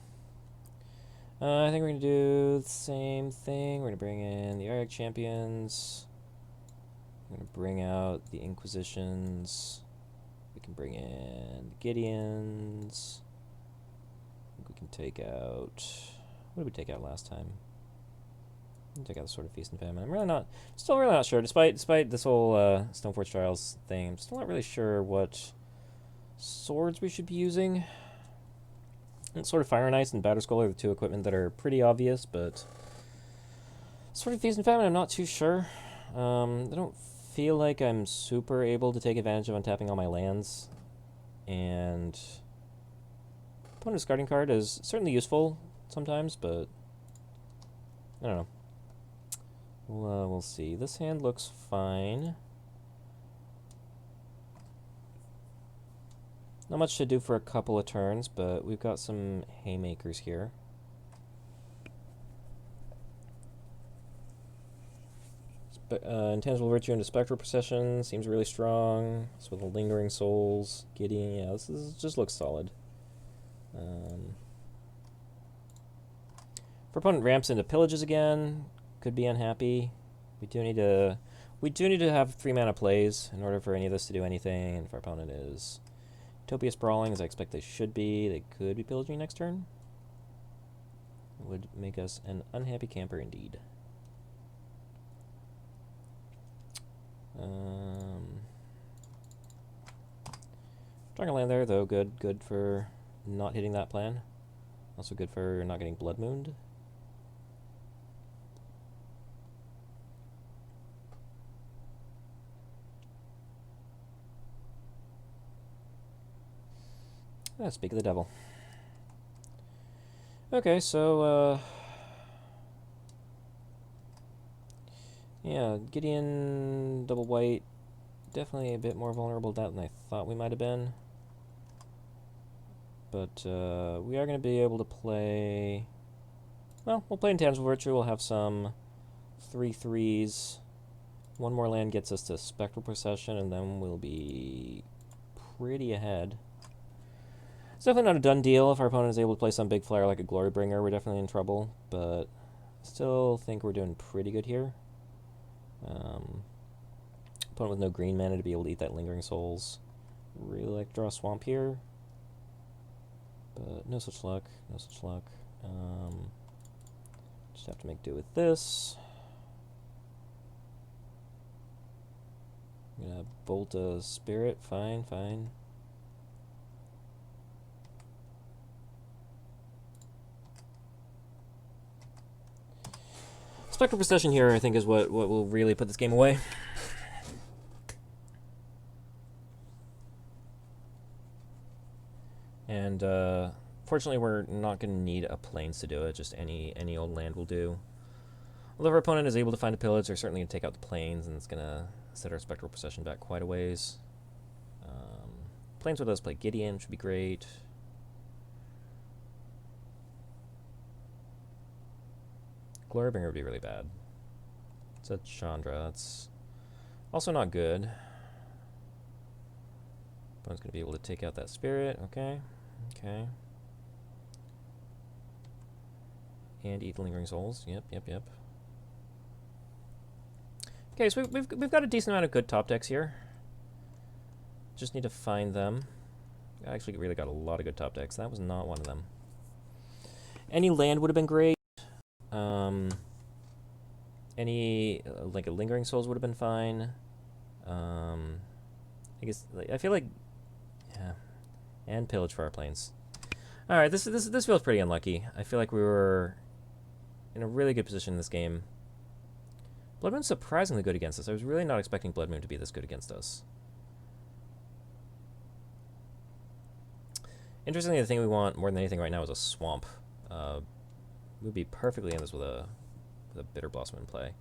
I think we're gonna do the same thing. We're gonna bring in the Ariak Champions. We're gonna bring out the Inquisitions. We can bring in the Gideons. I think we can take out... what did we take out last time? We take out the Sword of Feast and Famine. I'm still really not sure. Despite this whole Stoneforge Trials thing, I'm still not really sure what swords we should be using. And Sword of Fire and Ice and Batterskull are the 2 equipment that are pretty obvious, but Sword of Feast and Famine, I'm not too sure. I don't feel like I'm super able to take advantage of untapping all my lands, and opponent discarding card is certainly useful sometimes, but I don't know. We'll see. This hand looks fine. Not much to do for a couple of turns, but we've got some haymakers here. Intangible Virtue into Spectral Procession seems really strong. So with the Lingering Souls, Gideon, yeah, this just looks solid. If our opponent ramps into Pillages again, could be unhappy. We do need to have 3 mana plays in order for any of this to do anything, and if our opponent is Utopia Sprawling, as I expect they should be, they could be pillaging next turn. It would make us an unhappy camper indeed. Drawing a land there, though, good for not hitting that plan. Also good for not getting Blood Mooned. Speak of the devil. Okay, so, yeah, Gideon, double white, definitely a bit more vulnerable to that than I thought we might have been. But we are going to be able to play... Well, we'll play Intangible Virtue. We'll have some 3/3s. One more land gets us to Spectral Procession, and then we'll be pretty ahead. It's definitely not a done deal. If our opponent is able to play some big flyer like a Glorybringer, we're definitely in trouble, but still think we're doing pretty good here. Opponent with no green mana to be able to eat that Lingering Souls. Really like to draw a Swamp here, but no such luck, no such luck. Just have to make do with this. I'm gonna bolt a Spirit, fine, fine. Spectral Procession here, I think, is what will really put this game away. And fortunately, we're not going to need a Plains to do it. Just any old land will do. Although if our opponent is able to find a pillage, they're certainly going to take out the Plains, and it's going to set our Spectral Procession back quite a ways. Plains with us play Gideon, should be great. Glorybringer would be really bad. It's a Chandra. That's also not good. Opponent's going to be able to take out that Spirit. Okay. Okay. And eat the Lingering Souls. Yep, yep, yep. Okay, so we've got a decent amount of good top decks here. Just need to find them. I actually really got a lot of good top decks. That was not one of them. Any land would have been great. Any like a Lingering Souls would have been fine. I guess I feel like, yeah, and pillage for our Plains. All right, this feels pretty unlucky. I feel like we were in a really good position in this game. Blood Moon's surprisingly good against us. I was really not expecting Blood Moon to be this good against us. Interestingly, the thing we want more than anything right now is a Swamp. We'd be perfectly in this with a Bitter Blossom in play.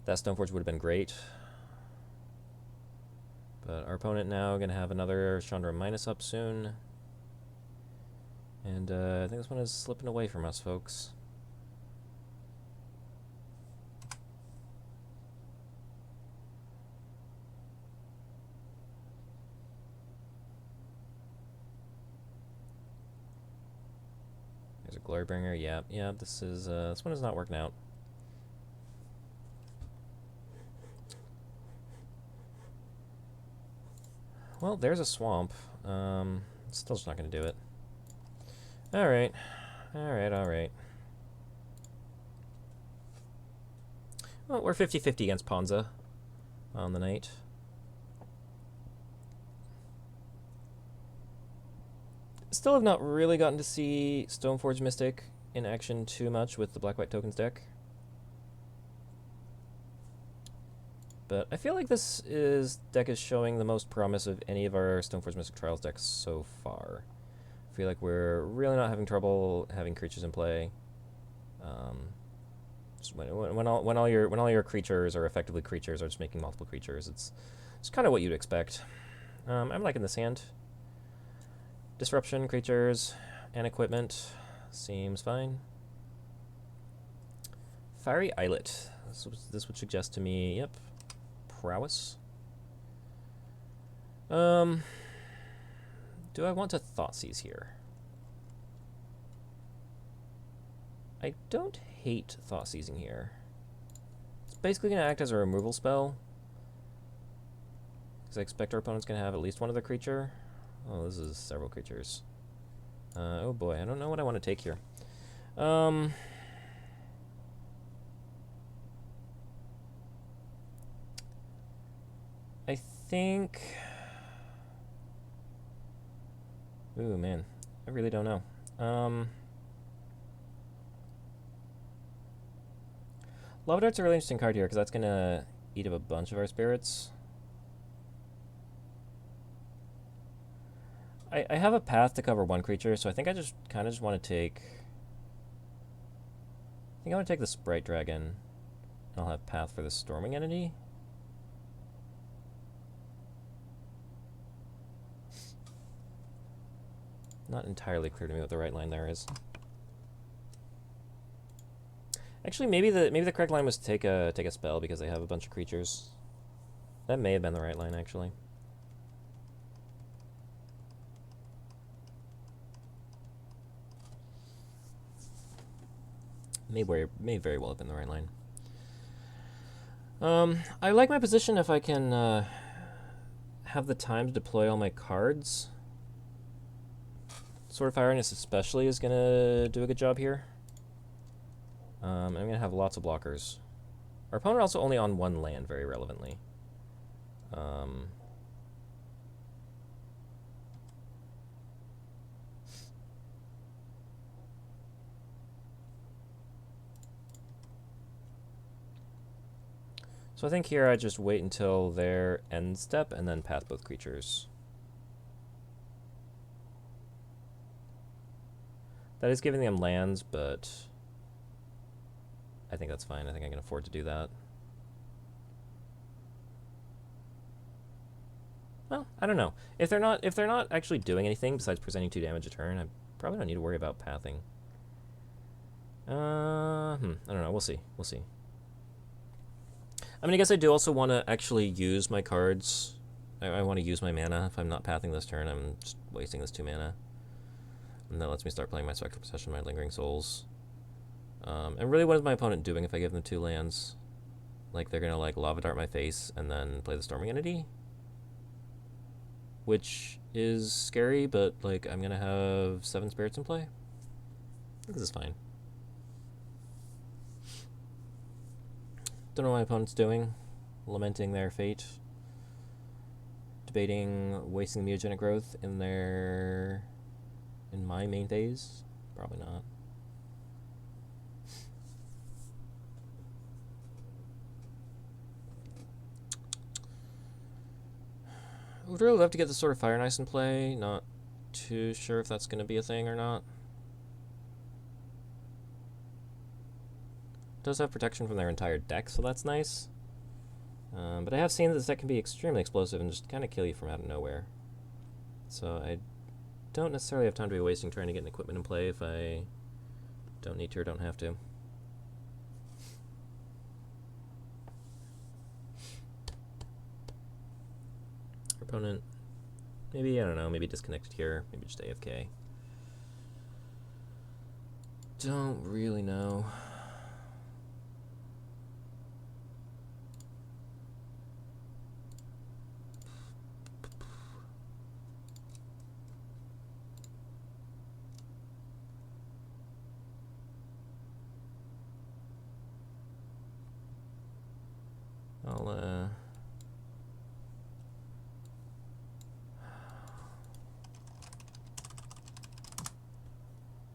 That Stoneforge would have been great. But our opponent now going to have another Chandra minus up soon. And I think this one is slipping away from us, folks. There's a Glorybringer. Yeah, yeah. This one is not working out. Well, there's a Swamp. Still just not going to do it. All right, all right, all right. Well, we're 50-50 against Ponza on the night. Still have not really gotten to see Stoneforge Mystic in action too much with the Black-White Tokens deck. But I feel like this deck is showing the most promise of any of our Stoneforge Mystic Trials decks so far. I feel like we're really not having trouble having creatures in play. Just when all your creatures are effectively creatures, or just making multiple creatures, it's kind of what you'd expect. I'm liking this hand. Disruption creatures and equipment seems fine. Fiery Islet. This would suggest to me, yep, prowess. Do I want to Thoughtseize here? I don't hate Thoughtseizing here. It's basically going to act as a removal spell, because I expect our opponent's going to have at least one other creature. Oh, this is several creatures. Oh boy, I don't know what I want to take here. I think... Ooh, man. I really don't know. Lava Dart's a really interesting card here, because that's going to eat up a bunch of our spirits. I have a path to cover one creature, so I think I just kind of want to take... I think I want to take the Sprite Dragon, and I'll have path for the Storming Entity. Not entirely clear to me what the right line there is. Actually, maybe the correct line was take a spell because they have a bunch of creatures. That may have been the right line, actually. May very well have been the right line. I like my position if I can have the time to deploy all my cards. Sword of Fireness especially is going to do a good job here. I'm going to have lots of blockers. Our opponent also only on one land, very relevantly. So I think here I just wait until their end step and then pass both creatures. That is giving them lands, but I think that's fine. I think I can afford to do that. Well, I don't know. If they're not actually doing anything besides presenting 2 damage a turn, I probably don't need to worry about pathing. I don't know. We'll see. We'll see. I mean, I guess I do also want to actually use my cards. I want to use my mana. If I'm not pathing this turn, I'm just wasting this 2 mana. And that lets me start playing my Spectral Procession, my Lingering Souls. And really, what is my opponent doing if I give them 2 lands? Like, they're going to, like, Lava Dart my face and then play the Storming Entity? Which is scary, but, like, I'm going to have 7 spirits in play? I think this is fine. Don't know what my opponent's doing. Lamenting their fate. Debating wasting mutagenic growth in my main phase? Probably not. I would really love to get the Sword of Fire and Ice in play. Not too sure if that's going to be a thing or not. It does have protection from their entire deck, so that's nice. But I have seen that this deck can be extremely explosive and just kind of kill you from out of nowhere. So I don't necessarily have time to be wasting trying to get an equipment in play if I don't need to or don't have to. Opponent, maybe, I don't know, maybe disconnected here, maybe just AFK. Don't really know.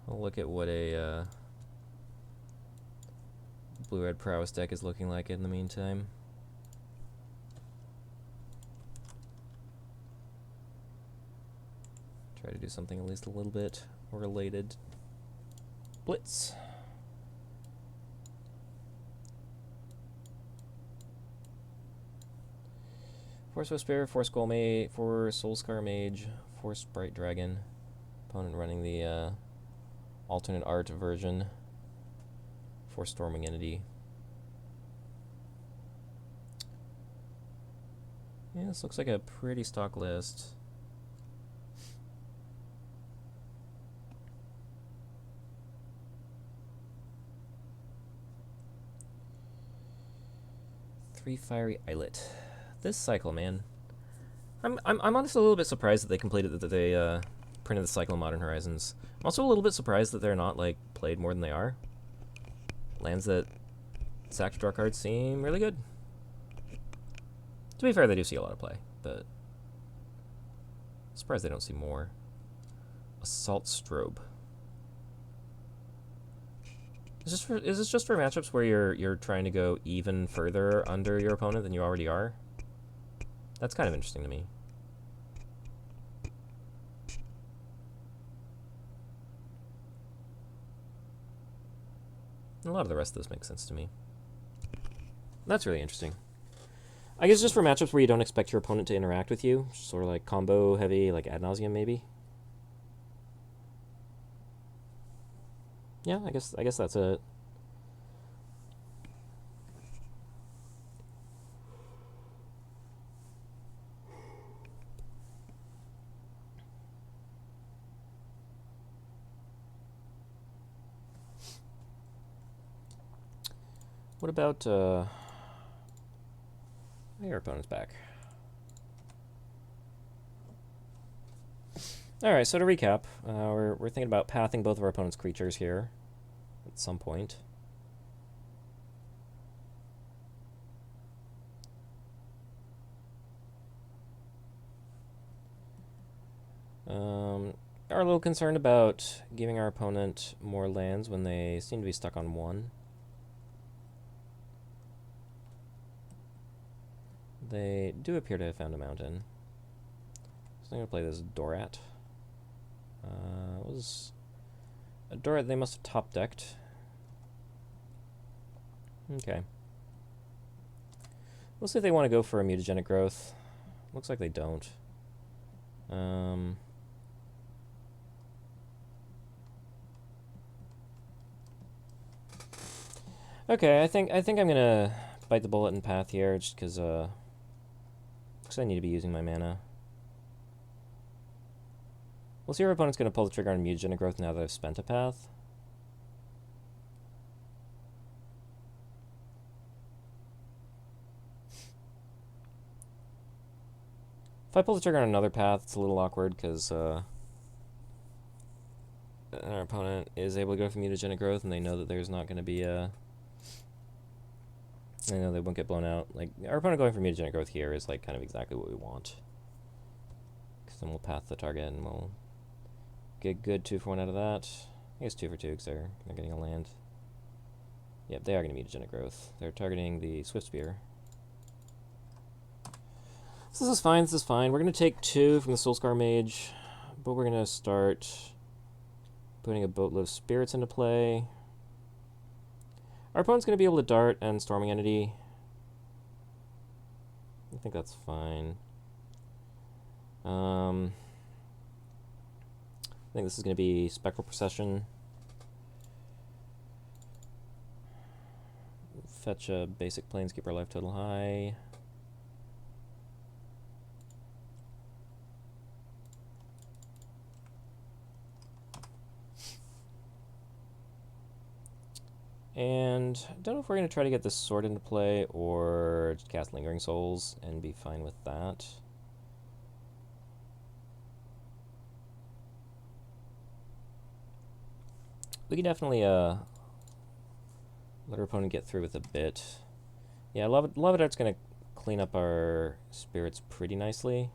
I'll look at what a blue-red prowess deck is looking like in the meantime. Try to do something at least a little bit related. Blitz. Force Whisper, Force Soulscar Mage, Force Bright Dragon. Opponent running the alternate art version. Force Storming Entity. Yeah, this looks like a pretty stock list. Three Fiery Islet. This cycle, man. I'm honestly a little bit surprised that they completed that they printed the cycle in Modern Horizons. I'm also a little bit surprised that they're not like played more than they are. Lands that sack to draw cards seem really good. To be fair, they do see a lot of play, but I'm surprised they don't see more. Assault Strobe. Is this just for matchups where you're trying to go even further under your opponent than you already are? That's kind of interesting to me. A lot of the rest of this makes sense to me. That's really interesting. I guess just for matchups where you don't expect your opponent to interact with you, sort of like combo heavy, like ad nauseum maybe. Yeah, I guess that's it. What about your opponent's back? Alright, so to recap, we're thinking about pathing both of our opponent's creatures here at some point. Are a little concerned about giving our opponent more lands when they seem to be stuck on one. They do appear to have found a mountain. So I'm going to play this Dorat. It was a Dorat they must have top-decked. Okay. We'll see if they want to go for a mutagenic growth. Looks like they don't. Okay, I think I'm gonna bite the bullet and path here, just because I need to be using my mana. We'll see if our opponent's gonna pull the trigger on mutagenic growth now that I've spent a path. If I pull the trigger on another path, it's a little awkward because our opponent is able to go for mutagenic growth, and they know that there's not going to be a. They know they won't get blown out. Like, our opponent going for mutagenic growth here is like kind of exactly what we want. Because then we'll path the target and we'll get good 2-for-1 out of that. I guess 2 for 2 because they're getting a land. Yep, they are going to mutagenic growth. They're targeting the Swift Spear. So this is fine, this is fine. We're going to take 2 from the Soulscar Mage, but we're going to start putting a boatload of spirits into play. Our opponent's going to be able to dart and Storming Entity. I think that's fine. I think this is going to be Spectral Procession. Fetch a basic Planeskeeper life total high. And I don't know if we're going to try to get this sword into play or just cast Lingering Souls and be fine with that. We can definitely let our opponent get through with a bit. Yeah, Lava Dart's going to clean up our spirits pretty nicely.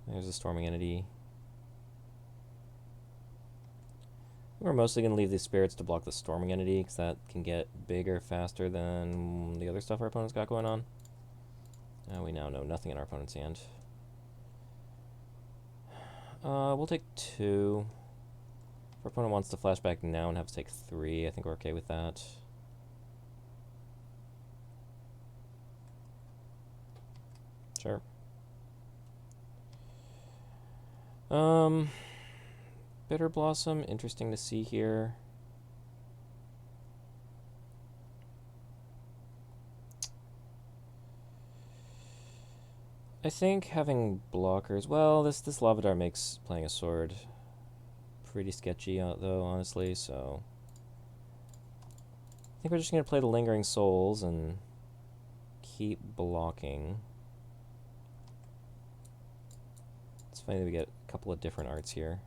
There's a Storming Entity. We're mostly going to leave these spirits to block the Storming Entity, because that can get bigger faster than the other stuff our opponent's got going on. We now know nothing in our opponent's hand. We'll take 2. If our opponent wants to flashback now and have to take 3, I think we're okay with that. Sure. Bitter Blossom, interesting to see here. I think having blockers, well, this Lavadar makes playing a sword pretty sketchy, though, honestly, so I think we're just going to play the Lingering Souls and keep blocking. It's funny that we get a couple of different arts here.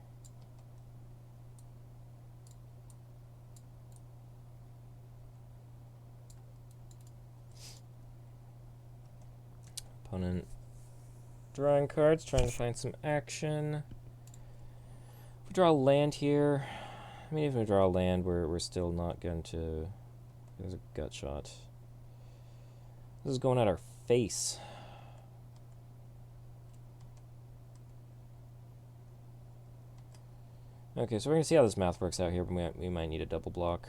Opponent drawing cards, trying to find some action. If we draw a land here, I mean, even if we draw a land, we're still not going to. There's a gut shot. This is going at our face. Okay, so we're going to see how this math works out here, but we might need a double block.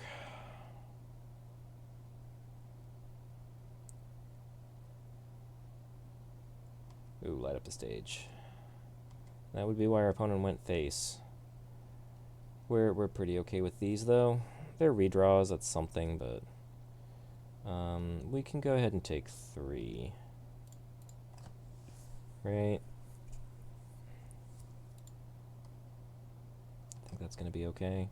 Ooh, light up the stage. That would be why our opponent went face. We're pretty okay with these, though. They're redraws, that's something, but we can go ahead and take 3. Right? I think that's going to be okay.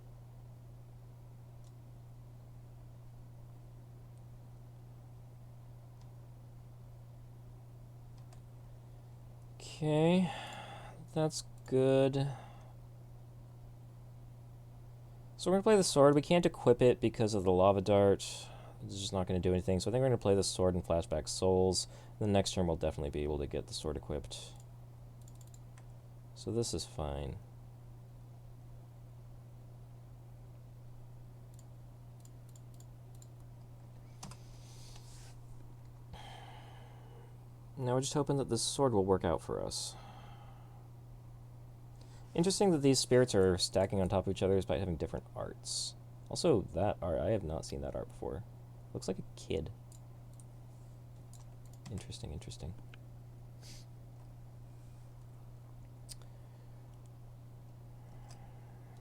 Okay, that's good. So we're going to play the sword. We can't equip it because of the lava dart. It's just not going to do anything. So I think we're going to play the sword and flashback souls. The next turn we'll definitely be able to get the sword equipped. So this is fine. Now we're just hoping that this sword will work out for us. Interesting that these spirits are stacking on top of each other despite having different arts. Also, that art, I have not seen that art before. Looks like a kid. Interesting, interesting.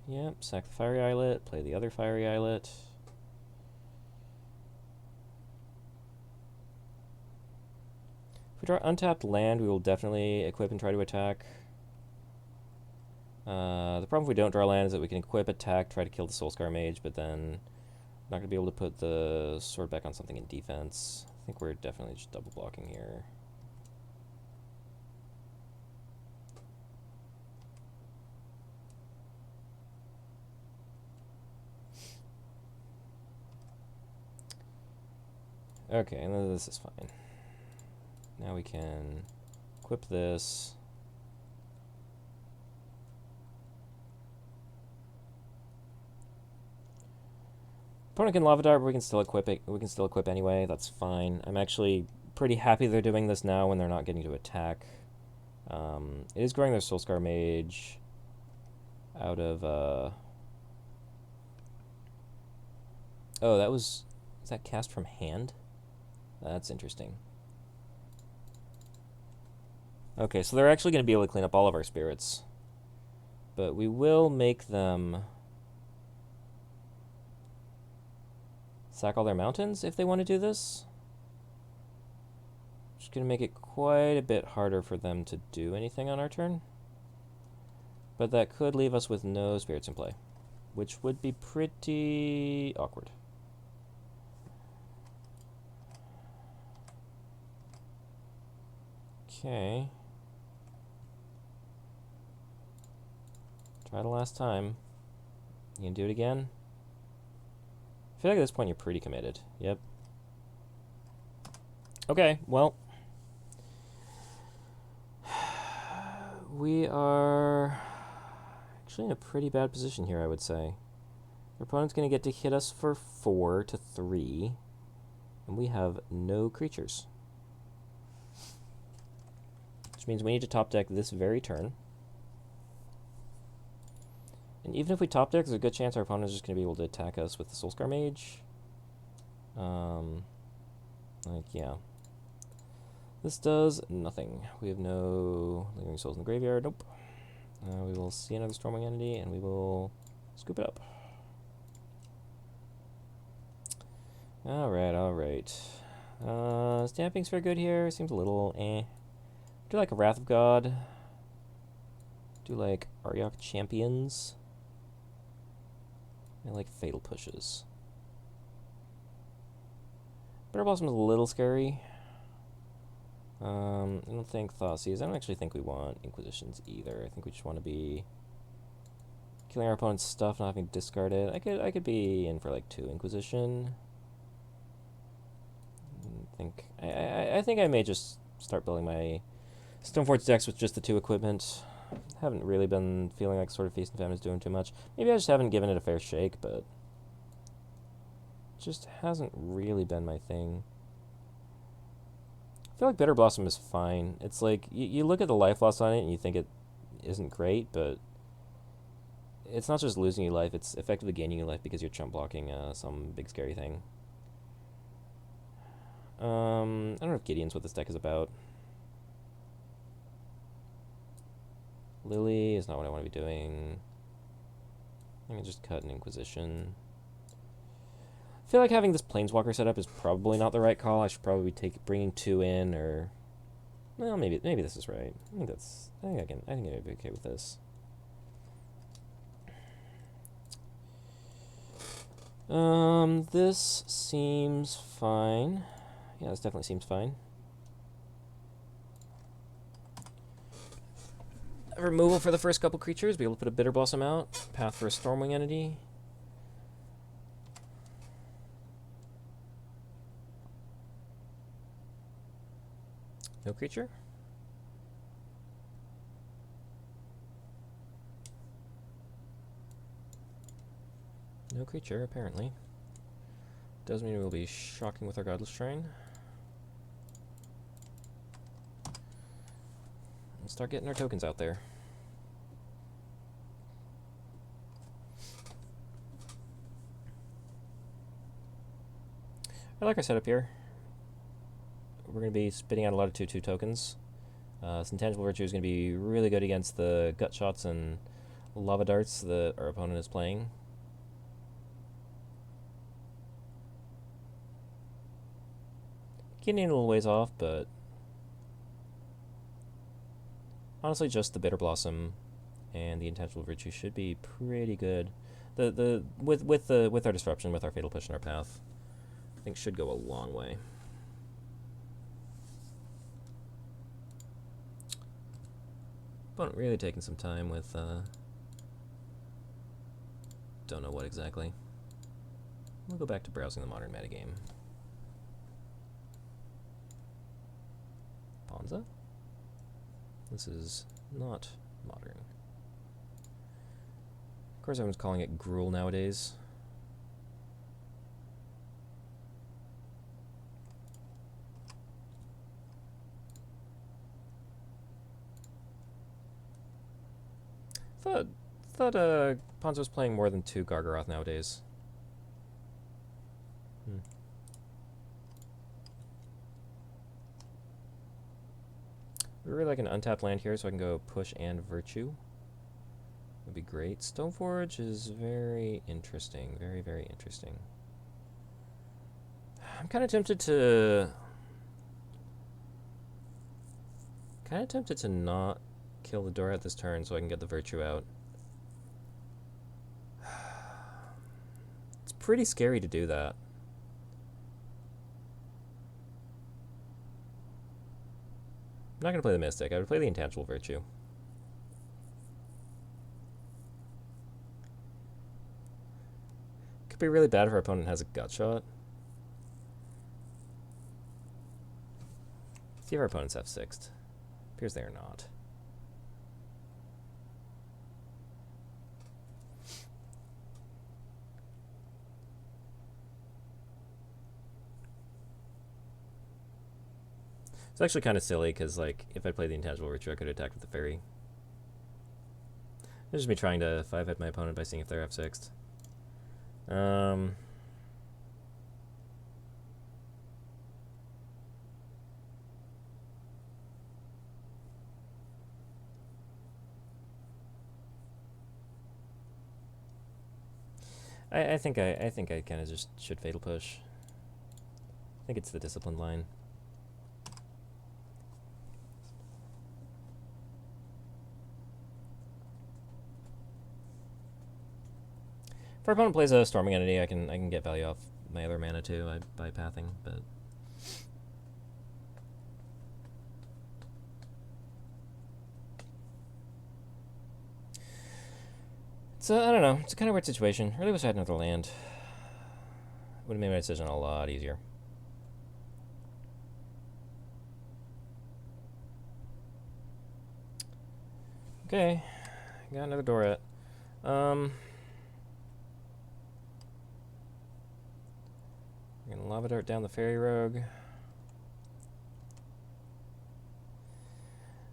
Yep, sack the fiery eyelet, play the other fiery eyelet. If we draw untapped land, we will definitely equip and try to attack. The problem if we don't draw land is that we can equip, attack, try to kill the Soulscar Mage, but then not going to be able to put the sword back on something in defense. I think we're definitely just double blocking here. Okay, and then this is fine. Now we can equip this. Opponent can lava dart, but we can still equip it. We can still equip anyway. That's fine. I'm actually pretty happy they're doing this now when they're not getting to attack. It is growing their Soulscar Mage out of. Oh, that was. Is that cast from hand? That's interesting. Okay, so they're actually going to be able to clean up all of our spirits. But we will make them sack all their mountains if they want to do this. Just going to make it quite a bit harder for them to do anything on our turn. But that could leave us with no spirits in play, which would be pretty awkward. Okay. Try the last time. You can do it again? I feel like at this point you're pretty committed. Yep. Okay, well. We are actually in a pretty bad position here, I would say. Our opponent's going to get to hit us for 4 to 3. And we have no creatures. Which means we need to top deck this very turn. And even if we top deck, there's a good chance our opponent is just going to be able to attack us with the Soulscar Mage. Yeah. This does nothing. We have no Lingering Souls in the graveyard. Nope. We will see another Stormwing Entity, and we will scoop it up. Alright, alright. Stamping's very good here. Seems a little eh. Do like a Wrath of God. Do like Ariok Champions. I like Fatal Pushes. Bitter Blossom's a little scary. I don't think Thoughtseize. I don't actually think we want Inquisitions either. I think we just want to be killing our opponent's stuff, not having to discard it. I could be in for like 2 Inquisition. I think I may just start building my Stoneforge decks with just the 2 equipment. Haven't really been feeling like sort of Feast and Famine is doing too much. Maybe I just haven't given it a fair shake, but it just hasn't really been my thing. I feel like Bitter Blossom is fine. It's like, you look at the life loss on it and you think it isn't great, but it's not just losing you life, it's effectively gaining you life because you're chump blocking some big scary thing. I don't know if Gideon's what this deck is about. Lily is not what I want to be doing. I can just cut an Inquisition. I feel like having this Planeswalker set up is probably not the right call. I should probably be bringing 2 in, or well, maybe this is right. I think I'd be okay with this. This seems fine. Yeah, this definitely seems fine. Removal for the first couple creatures. Be able to put a Bitter Blossom out. Path for a Stormwing entity. No creature? No creature, apparently. Does mean we'll be shocking with our Godless Shrine. And start getting our tokens out there. I like our setup here. We're going to be spitting out a lot of 2/2 tokens. This Intangible Virtue is going to be really good against the Gut Shots and Lava Darts that our opponent is playing. Getting a little ways off, but honestly, just the Bitter Blossom and the Intangible Virtue should be pretty good. With our Disruption, with our Fatal Push in our path, I think should go a long way. But really taking some time with don't know what exactly. We'll go back to browsing the modern metagame. Ponza? This is not modern. Of course, everyone's calling it Gruul nowadays. Thought Ponza was playing more than 2 Gargaroth nowadays. I really like an untapped land here, so I can go push and virtue. Would be great. Stoneforge is very interesting. Very, very interesting. I'm kind of tempted to not kill the Dorat this turn so I can get the virtue out. It's pretty scary to do that. I'm not going to play the Mystic. I would play the Intangible Virtue. Could be really bad if our opponent has a Gut Shot. See if our opponents have 6'd. Appears they are not. It's actually kind of silly, because like, if I played the Intangible Virtue, I could attack with the Fairy. I'd just be trying to 5-hit my opponent by seeing if they're F6'd. I think I kind of just should Fatal Push. I think it's the Disciplined line. If our opponent plays a Storming Entity, I can get value off my other mana too by pathing, but so I don't know. It's a kind of weird situation. I really wish I had another land. Would have made my decision a lot easier. Okay, got another Dorat. We're gonna Lava Dart down the Fairy Rogue.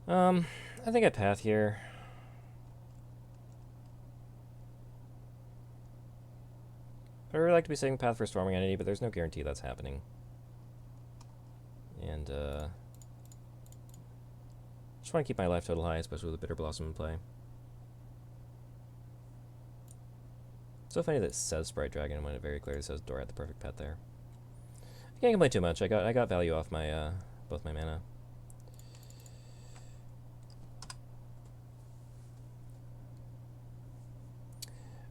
I think I path here. I would really like to be saving path for Storming Entity, but there's no guarantee that's happening. And just want to keep my life total high, especially with a Bitter Blossom in play. So funny that it says Sprite Dragon when it very clearly says Dorat, the perfect pet there. I can't complain too much. I got value off my both my mana.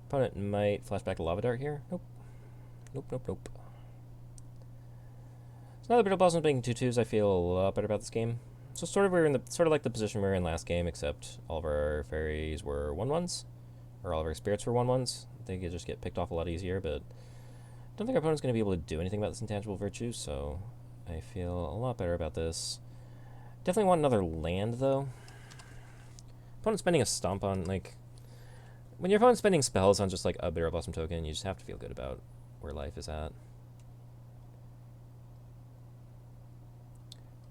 Opponent might flash back a Lava Dart here. Nope. Nope, nope, nope. So now that Brittle Blossoms being 2/2s, I feel a lot better about this game. So we're in the sort of like the position we were in last game, except all of our fairies were 1/1s, or all of our spirits were 1/1s. They could just get picked off a lot easier, but I don't think our opponent's going to be able to do anything about this intangible virtue, so I feel a lot better about this. Definitely want another land, though. Opponent spending a stomp on, like... When your opponent's spending spells on just, like, a Bitter Blossom token, you just have to feel good about where life is at.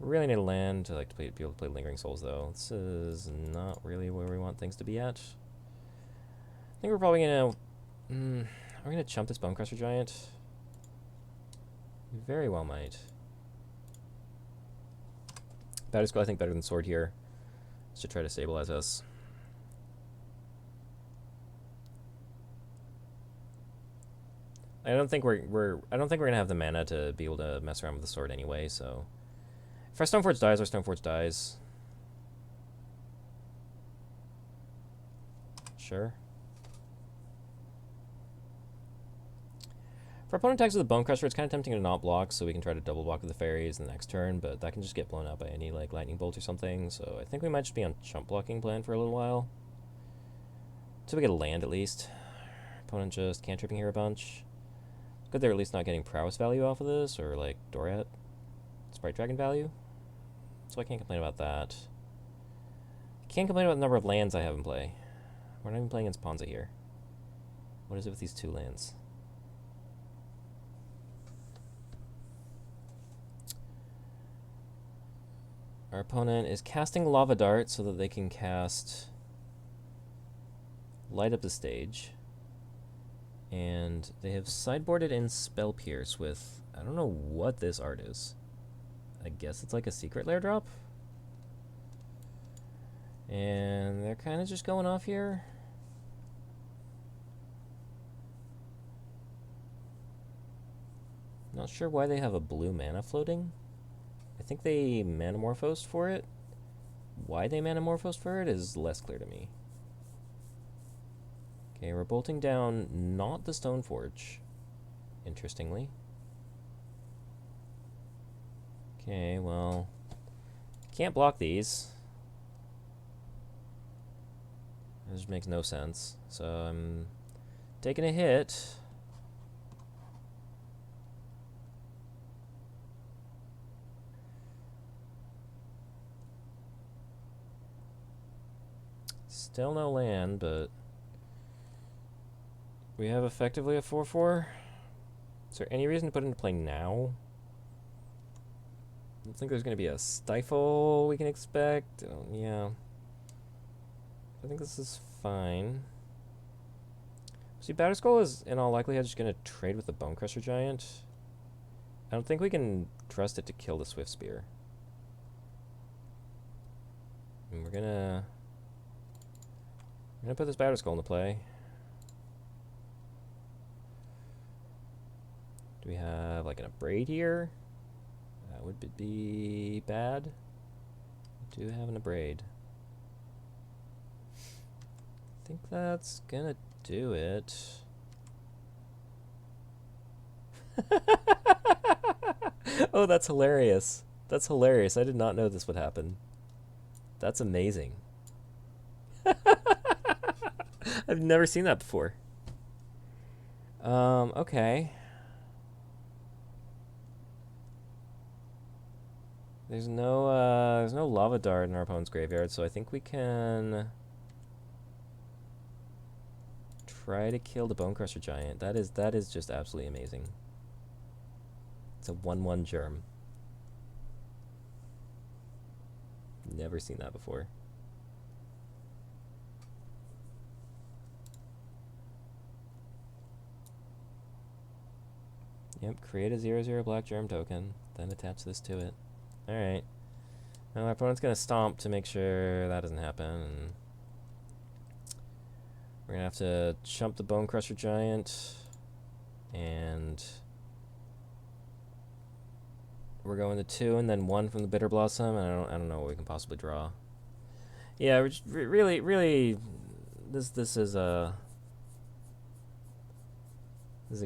Really need a land to, like, to be able to play Lingering Souls, though. This is not really where we want things to be at. I think we're probably going to... are we going to chump this Bonecrusher Giant? We very well might. Battle Skull, I think, better than Sword here. Just to try to stabilize us. I don't think we're gonna have the mana to be able to mess around with the sword anyway, so if our Stoneforge dies, our Stoneforge dies. Sure. If our opponent attacks with the Bonecrusher, it's kind of tempting to not block, so we can try to double block with the fairies the next turn, but that can just get blown out by any like lightning bolt or something, so I think we might just be on chump blocking plan for a little while. So we get a land at least. Opponent just cantripping here a bunch. Good they're at least not getting prowess value off of this, or like Dorat, Sprite Dragon value. So I can't complain about that. Can't complain about the number of lands I have in play. We're not even playing against Ponza here. What is it with these 2 lands? Our opponent is casting Lava Dart so that they can cast Light Up the Stage. And they have sideboarded in Spell Pierce with... I don't know what this art is. I guess it's like a secret lair drop? And they're kind of just going off here. Not sure why they have a blue mana floating. I think they Manamorphosed for it. Why they Manamorphosed for it is less clear to me. Okay, we're bolting down not the Stoneforge, interestingly. Okay, well, can't block these. It just makes no sense. So I'm taking a hit. Still no land, but we have effectively a 4/4. Is there any reason to put into play now? I don't think there's going to be a stifle we can expect. Yeah. I think this is fine. See, Batterskull is in all likelihood just going to trade with the Bonecrusher Giant. I don't think we can trust it to kill the Swift Spear. And we're gonna put this Batterskull into play. Do we have like an Abrade here? That would be bad. We do have an Abrade. I think that's gonna do it. Oh, that's hilarious. That's hilarious. I did not know this would happen. That's amazing. I've never seen that before. Okay. There's no Lava Dart in our opponent's graveyard, so I think we can try to kill the Bonecrusher Giant. That is just absolutely amazing. It's a 1/1 germ. Never seen that before. Yep, create a 0/0 black germ token, then attach this to it. Alright. Now our opponent's going to stomp to make sure that doesn't happen. And We're gonna have to chump the Bone Crusher Giant, and we're going to 2 and then 1 from the Bitter Blossom, and I don't know what we can possibly draw. Yeah, we're just really this is a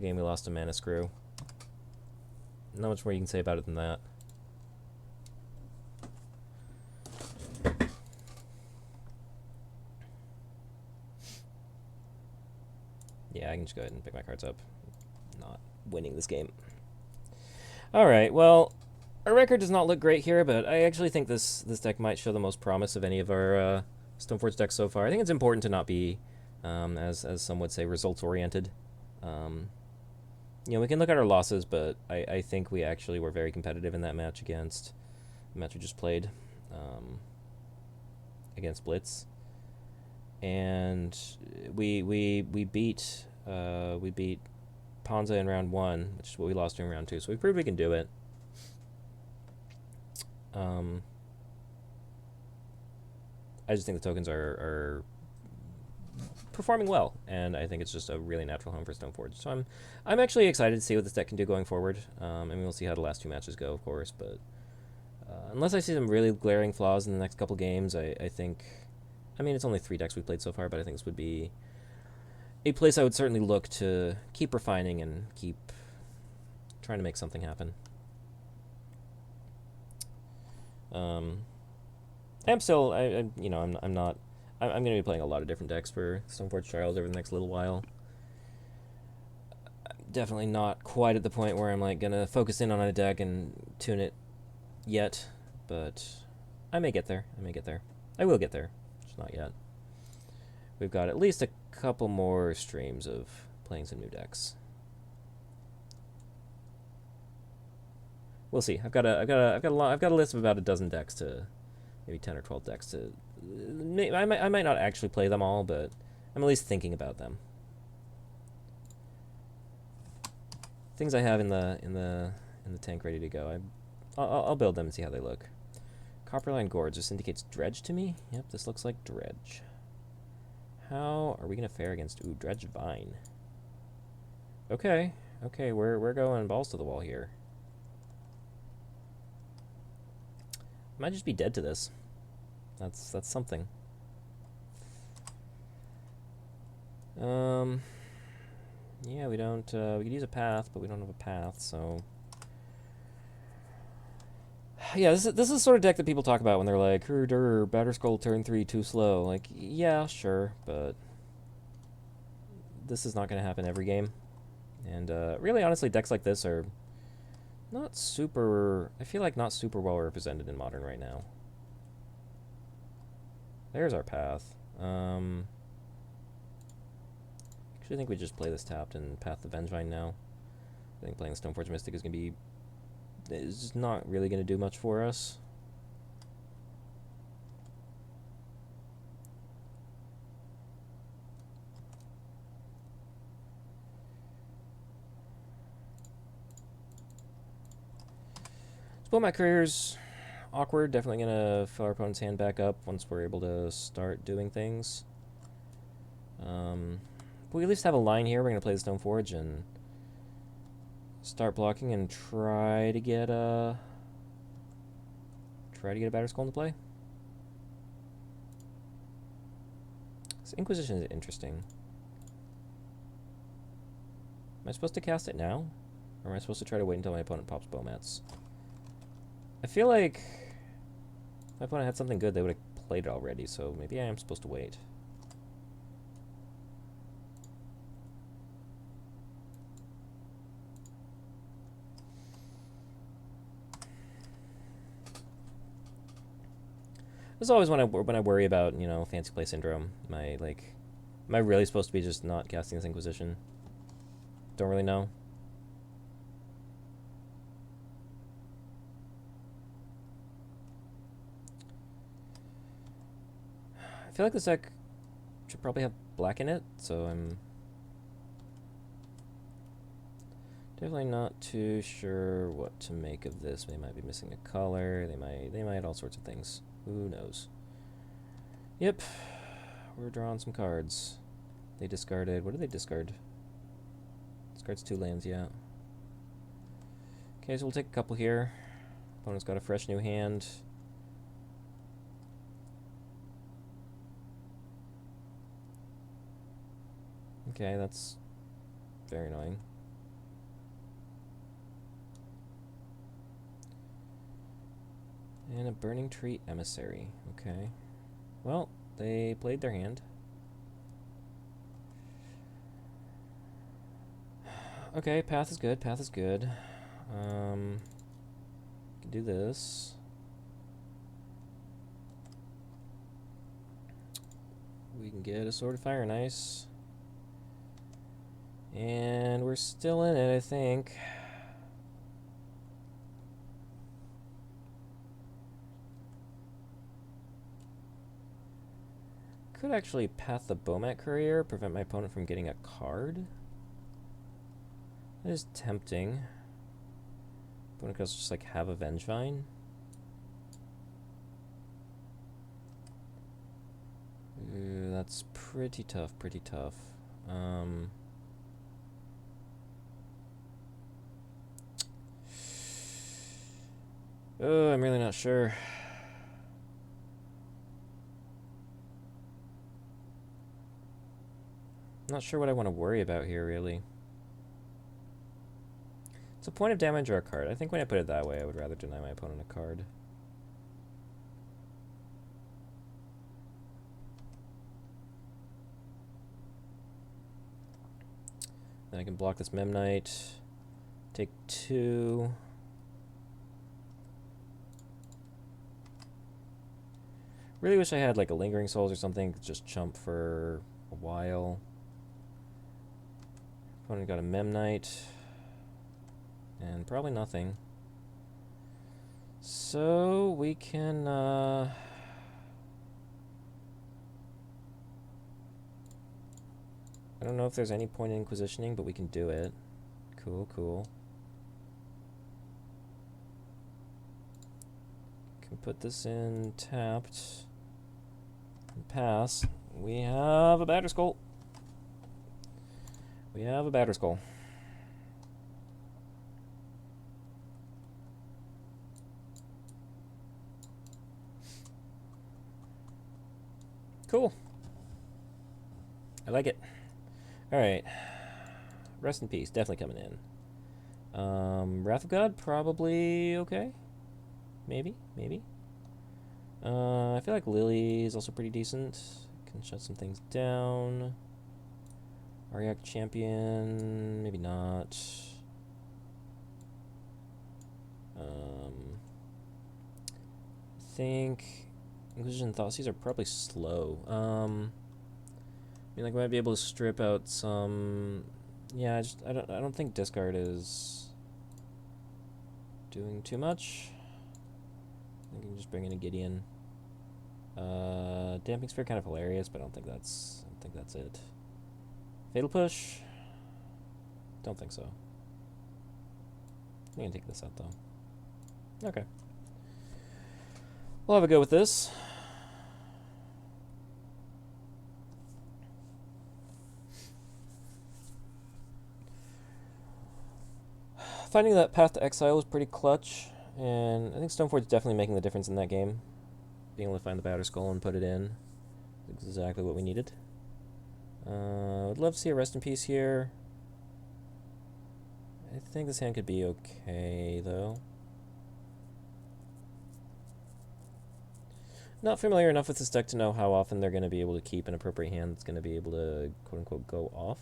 game we lost to Mana Screw. Not much more you can say about it than that. Yeah, I can just go ahead and pick my cards up. Not winning this game. Alright, well, our record does not look great here, but I actually think this deck might show the most promise of any of our Stoneforge decks so far. I think it's important to not be, as some would say, results-oriented. You know, we can look at our losses, but I think we actually were very competitive in that match against the match we just played against Blitz, and we beat Ponza in round 1, which is what we lost in round 2. So we proved we can do it. I just think the tokens are performing well, and I think it's just a really natural home for Stoneforge. So I'm actually excited to see what this deck can do going forward. I mean, we'll see how the last 2 matches go, of course, but unless I see some really glaring flaws in the next couple games, I think... I mean, it's only 3 decks we've played so far, but I think this would be a place I would certainly look to keep refining and keep trying to make something happen. I'm still, you know, I'm not... I'm going to be playing a lot of different decks for Stoneforge Trials over the next little while. I'm definitely not quite at the point where I'm like going to focus in on a deck and tune it yet, but I may get there. I will get there, just not yet. We've got at least a couple more streams of playing some new decks. We'll see. I've got a list of about a dozen decks to, maybe 10 or 12 decks to. I might not actually play them all, but I'm at least thinking about them. Things I have in the tank ready to go. I'll build them and see how they look. Copperline Gorge. This indicates Dredge to me. Yep, this looks like Dredge. How are we gonna fare against Dredge Vine? Okay, we're going balls to the wall here. Might just be dead to this. That's something. Yeah, we don't. We could use a path, but we don't have a path, so. Yeah, this is the sort of deck that people talk about when they're like, Batterskull turn 3 too slow. Like, yeah, sure, but this is not going to happen every game. And really, honestly, decks like this are not super... I feel like not super well represented in Modern right now. There's our path. Actually, I think we just play this tapped and path the Vengevine now. I think playing the Stoneforge Mystic is going to be... is not really going to do much for us. Spellmat Career's awkward. Definitely going to fill our opponent's hand back up once we're able to start doing things. But we at least have a line here. We're going to play the Stoneforge and start blocking and try to get a Batterskull into play. This Inquisition is interesting. Am I supposed to cast it now? Or am I supposed to try to wait until my opponent pops Bowmats? I feel like if my opponent had something good, they would have played it already, so maybe I am supposed to wait. This is always when I worry about, you know, fancy play syndrome. Am I really supposed to be just not casting this Inquisition? Don't really know. I feel like this deck should probably have black in it, so I'm definitely not too sure what to make of this. They might be missing a color. They might all sorts of things. Who knows? Yep, we're drawing some cards. They discarded... What did they discard? Discards 2 lands, yeah. Okay, so we'll take a couple here. Opponent's got a fresh new hand. Okay, that's very annoying. And a Burning Tree Emissary. Okay. Well, they played their hand. Okay, path is good, path is good. Can do this. We can get a Sword of Fire, nice. And we're still in it, I think. Could actually path the Bomat Courier, prevent my opponent from getting a card. That is tempting. Opponent could also just like have a Vengevine. Ooh, that's pretty tough, pretty tough. Oh, I'm really not sure. Not sure what I want to worry about here, really. It's a point of damage or a card. I think when I put it that way, I would rather deny my opponent a card. Then I can block this Memnite. Take 2. Really wish I had like a Lingering Souls or something to just chump for a while. Opponent got a Memnite. And probably nothing. So we can I don't know if there's any point in Inquisitioning, but we can do it. Cool, cool. Can put this in tapped and pass. We have a Batterskull. We have a Batterskull. Cool. I like it. Alright. Rest in peace. Definitely coming in. Wrath of God, probably okay. Maybe, maybe. I feel like Lily is also pretty decent. Can shut some things down. Ariak Champion, maybe not. I think Inquisition and Thoughtseize are probably slow. I mean, like, we might be able to strip out some. Yeah, I don't think discard is doing too much. I can just bring in a Gideon. Damping Sphere kind of hilarious, but I don't think that's it. Fatal Push? Don't think so. I'm gonna take this out though. Okay. We'll have a go with this. Finding that path to exile was pretty clutch, and I think Stoneforge is definitely making the difference in that game. Being able to find the Batterskull and put it in is exactly what we needed. I'd love to see a Rest in Peace here. I think this hand could be okay, though. Not familiar enough with this deck to know how often they're going to be able to keep an appropriate hand that's going to be able to, quote-unquote, go off.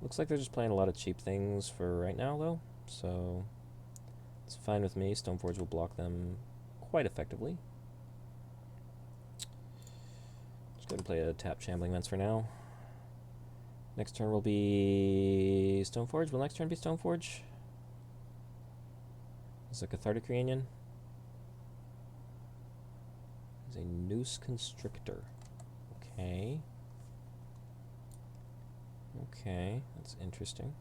Looks like they're just playing a lot of cheap things for right now, though, so it's fine with me. Stoneforge will block them quite effectively. Just go ahead and play a tap Shambling Vents for now. Next turn will be Stoneforge. Will next turn be Stoneforge? Is a Cathartic Reunion? Is a Noose Constrictor. Okay. Okay, that's interesting.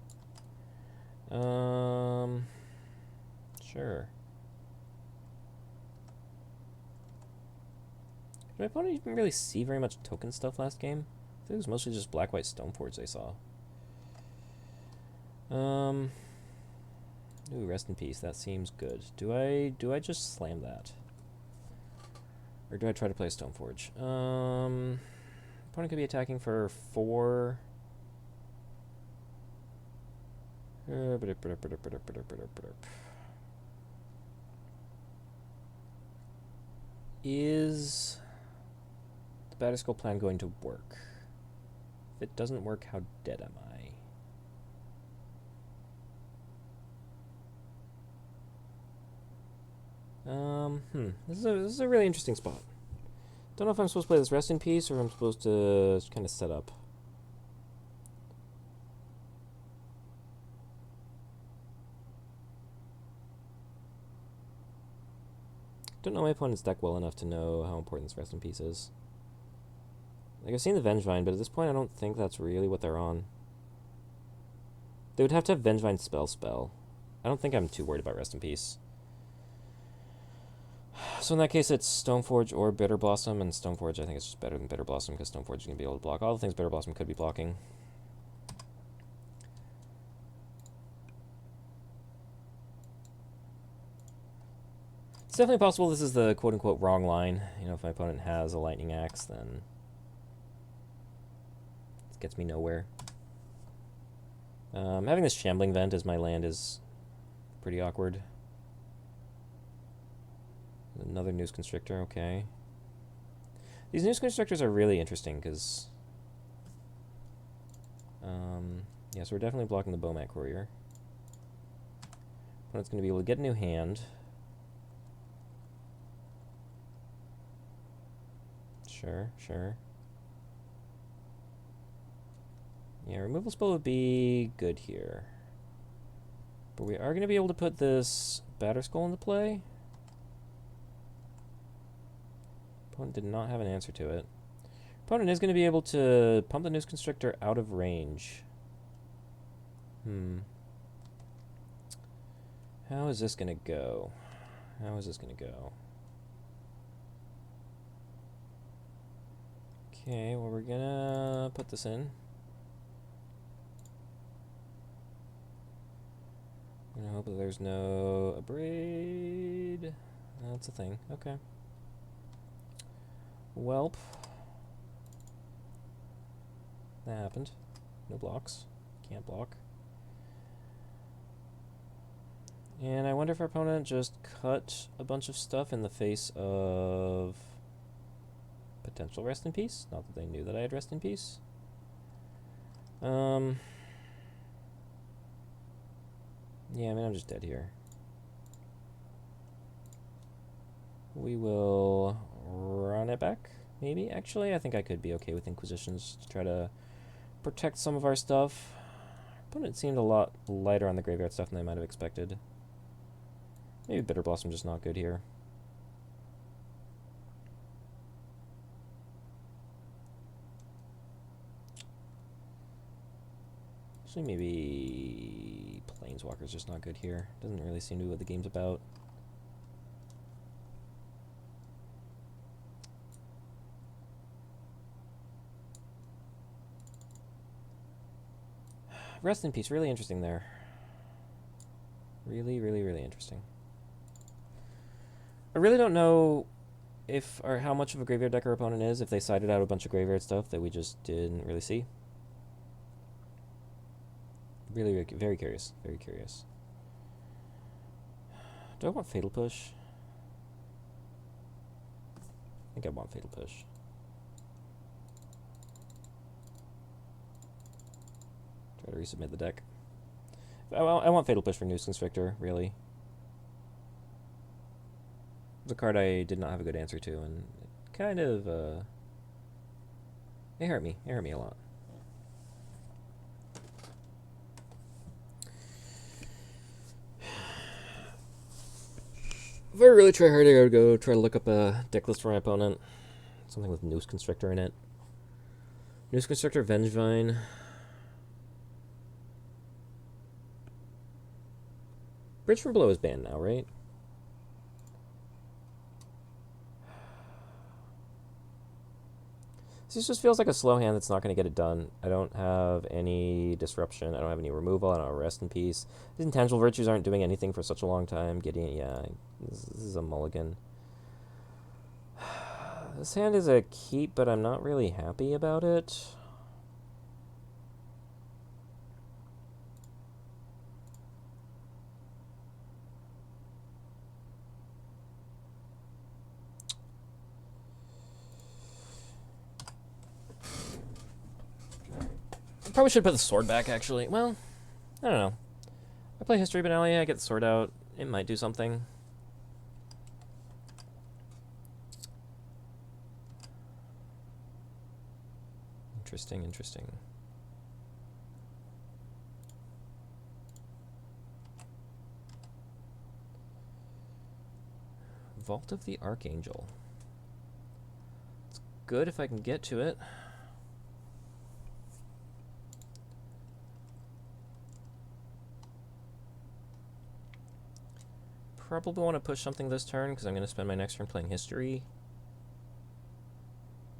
Sure. my opponent didn't really see very much token stuff last game. I think it was mostly just black-white Stoneforge they saw. Ooh, rest in peace. That seems good. Do I just slam that? Or do I try to play Stoneforge? Opponent could be attacking for 4. Is the Batterskull plan going to work? If it doesn't work, how dead am I? This is a really interesting spot. Don't know if I'm supposed to play this rest in peace or if I'm supposed to kind of set up. Don't know my opponent's deck well enough to know how important this rest in peace is. Like, I've seen the Vengevine, but at this point I don't think that's really what they're on. They would have to have Vengevine spell. I don't think I'm too worried about rest in peace. So in that case, it's Stoneforge or Bitter Blossom, and Stoneforge I think is just better than Bitter Blossom because Stoneforge is going to be able to block all the things Bitter Blossom could be blocking. It's definitely possible this is the quote-unquote wrong line. You know, if my opponent has a Lightning Axe, then it gets me nowhere. Having this Shambling Vent as my land is pretty awkward. Another Noose Constrictor, okay. These Noose Constrictors are really interesting because... yeah, so we're definitely blocking the Bowmat Courier. Opponent's going to be able to get a new hand. Sure. Yeah, removal spell would be good here. But we are going to be able to put this Batterskull into play. Opponent did not have an answer to it. Opponent is going to be able to pump the Noose Constrictor out of range. How is this going to go? Okay, well, we're going to put this in. I'm going to hope that there's no Abrade. That's a thing. Okay. Welp. That happened. No blocks. Can't block. And I wonder if our opponent just cut a bunch of stuff in the face of potential rest in peace. Not that they knew that I had rest in peace. Yeah, I mean, I'm just dead here. We will run it back, maybe. Actually, I think I could be okay with Inquisitions to try to protect some of our stuff. Opponent seemed a lot lighter on the graveyard stuff than they might have expected. Maybe Bitter Blossom just not good here. Actually, maybe Planeswalker's just not good here. Doesn't really seem to be what the game's about. Rest in peace. Really interesting there. Really interesting. I really don't know if or how much of a graveyard deck our opponent is, if they sided out a bunch of graveyard stuff that we just didn't really see. Really, very curious. Very curious. Do I want Fatal Push? I think I want Fatal Push. Try to resubmit the deck. I want Fatal Push for Noose Constrictor, really. It's a card I did not have a good answer to, and it kind of, it hurt me. It hurt me a lot. If I really try hard, I gotta go try to look up a deck list for my opponent. Something with Noose Constrictor in it. Noose Constrictor, Vengevine. Bridge from Below is banned now, right? This just feels like a slow hand that's not going to get it done. I don't have any disruption. I don't have any removal. I don't have rest in peace. These intangible virtues aren't doing anything for such a long time. Yeah, this is a mulligan. This hand is a keep, but I'm not really happy about it. Probably should put the sword back, actually. Well, I don't know. I play History Finale, I get the sword out. It might do something. Interesting. Vault of the Archangel. It's good if I can get to it. Probably want to push something this turn because I'm going to spend my next turn playing History.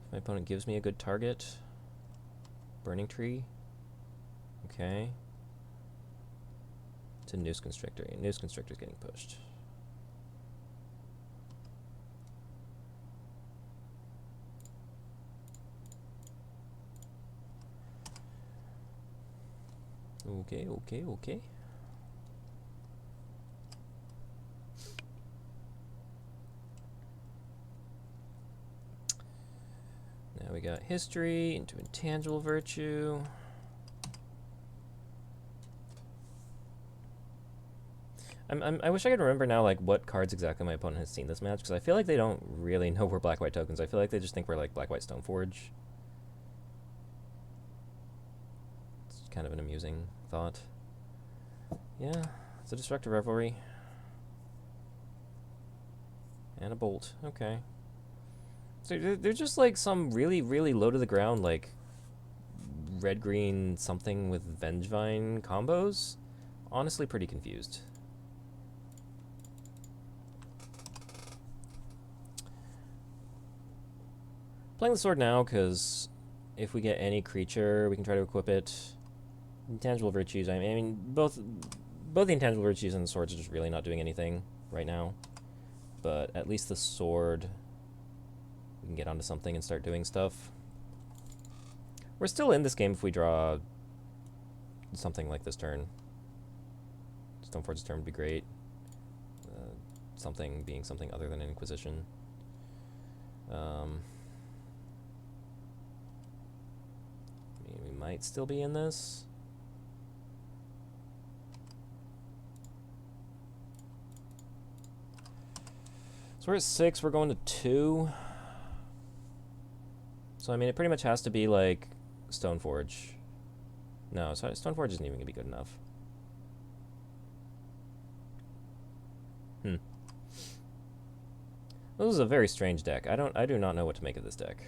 If my opponent gives me a good target. Burning Tree. Okay. It's a Noose Constrictor. Noose Constrictor is getting pushed. Okay. Now we got History into Intangible Virtue. I wish I could remember now, like, what cards exactly my opponent has seen this match, because I feel like they don't really know we're black-white tokens. I feel like they just think we're, like, black-white Stoneforge. It's kind of an amusing thought. Yeah, it's a Destructive Revelry. And a Bolt. Okay. So they're just, like, some really, really low-to-the-ground, like, red-green something with Vengevine combos. Honestly, pretty confused. Playing the sword now, because if we get any creature, we can try to equip it. Intangible virtues, I mean, both the intangible virtues and the swords are just really not doing anything right now. But at least the sword, we can get onto something and start doing stuff. We're still in this game if we draw something like this turn. Stoneforge's turn would be great. Something being something other than an Inquisition. We might still be in this. So we're at 6, we're going to 2. So I mean, it pretty much has to be like Stoneforge. No, Stoneforge isn't even going to be good enough. This is a very strange deck. I do not know what to make of this deck.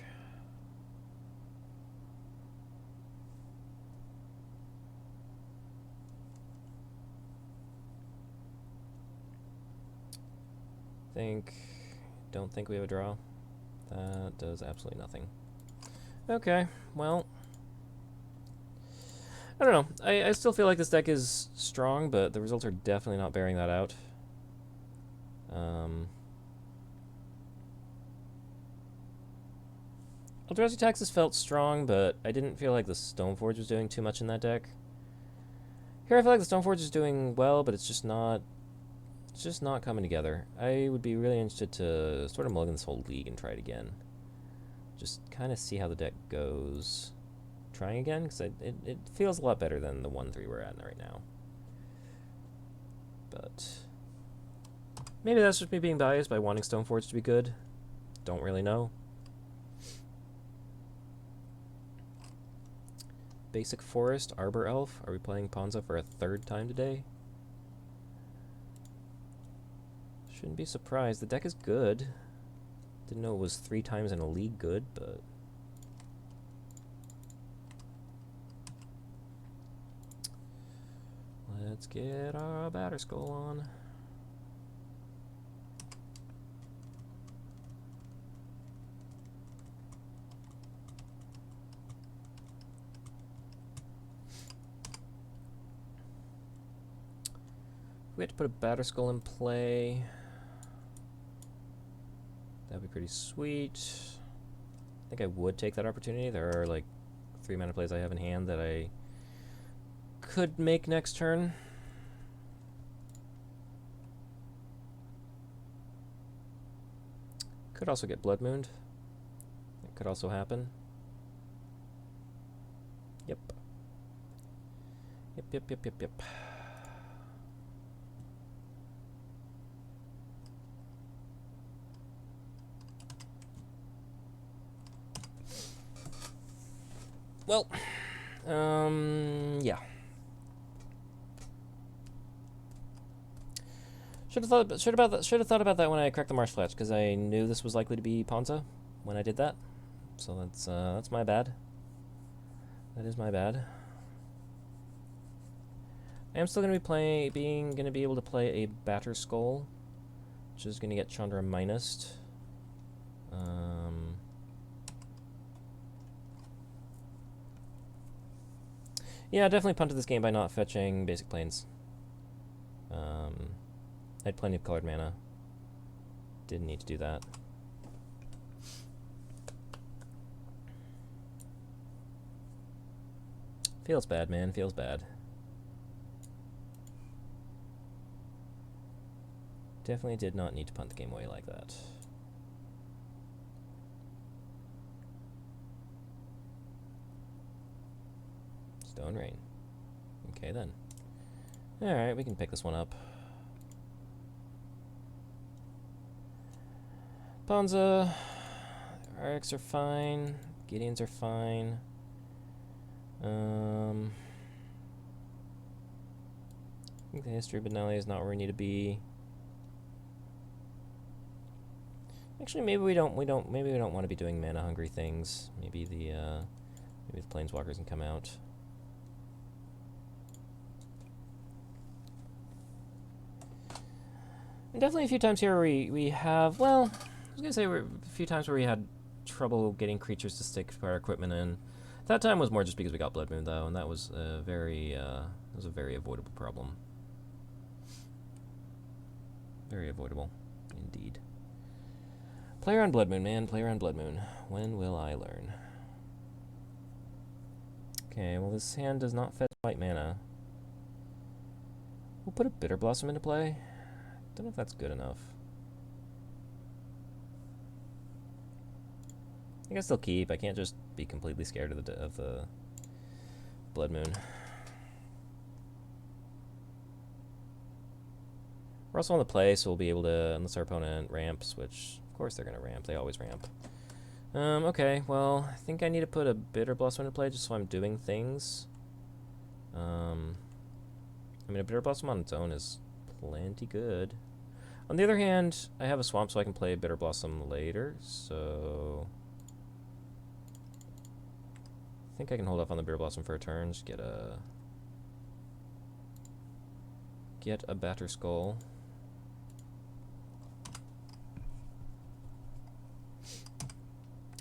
Don't think we have a draw. That does absolutely nothing. Okay, well, I don't know. I still feel like this deck is strong, but the results are definitely not bearing that out. Eldrazi Taxes felt strong, but I didn't feel like the Stoneforge was doing too much in that deck. Here I feel like the Stoneforge is doing well, but it's just not coming together. I would be really interested to sort of mulligan this whole league and try it again. Just kind of see how the deck goes. Trying again, because it feels a lot better than the 1-3 we're at right now. But maybe that's just me being biased by wanting Stoneforge to be good. Don't really know. Basic Forest, Arbor Elf. Are we playing Ponza for a 3rd time today? Shouldn't be surprised. The deck is good. Didn't know it was 3 times in a league good, but... Let's get our Batterskull on. we had to put a Batter Skull in play, that'd be pretty sweet. I think I would take that opportunity. There are like 3 mana plays I have in hand that I could make next turn. Could also get Blood Mooned. It could also happen. Yep. Yep. Well, yeah. Should have thought about that when I cracked the Marsh Fletch, because I knew this was likely to be Ponza when I did that. So that's my bad. That is my bad. I am still going to be able to play a Batter Skull, which is going to get Chandra minused. Yeah, definitely punted this game by not fetching basic planes. I had plenty of colored mana. Didn't need to do that. Feels bad, man. Feels bad. Definitely did not need to punt the game away like that. Stone Rain. Okay, then. Alright, we can pick this one up. Ponza. RX are fine. Gideons are fine. I think the history of Benelli is not where we need to be. Actually, maybe we don't want to be doing mana hungry things. Maybe the planeswalkers can come out. And definitely a few times here where we have, well, I was gonna say a few times where we had trouble getting creatures to stick our equipment in. That time was more just because we got Blood Moon though, and that was a very avoidable problem. Very avoidable, indeed. Player on Blood Moon, man. Player on Blood Moon. When will I learn? Okay, well this hand does not fetch white mana. We'll put a Bitter Blossom into play. Don't know if that's good enough. I guess they'll keep. I can't just be completely scared of the Blood Moon. We're also on the play, so we'll be able to, unless our opponent ramps, which of course they're gonna ramp. They always ramp. Okay, well, I think I need to put a Bitter Blossom into play just so I'm doing things. I mean, a Bitter Blossom on its own is plenty good. On the other hand, I have a swamp, so I can play Bitter Blossom later, so I think I can hold off on the Bitter Blossom for a turn. Just get a Batter Skull.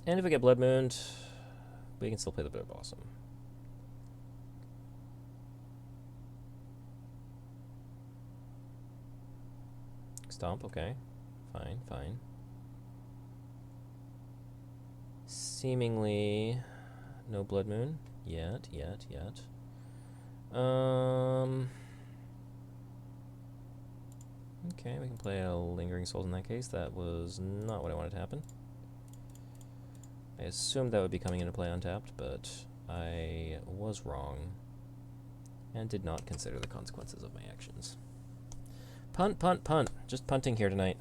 And if we get Blood Mooned, we can still play the Bitter Blossom. Stomp, okay. Fine. Seemingly no Blood Moon yet. Okay, we can play a Lingering Souls in that case. That was not what I wanted to happen. I assumed that would be coming into play untapped, but I was wrong and did not consider the consequences of my actions. Punt. Just punting here tonight.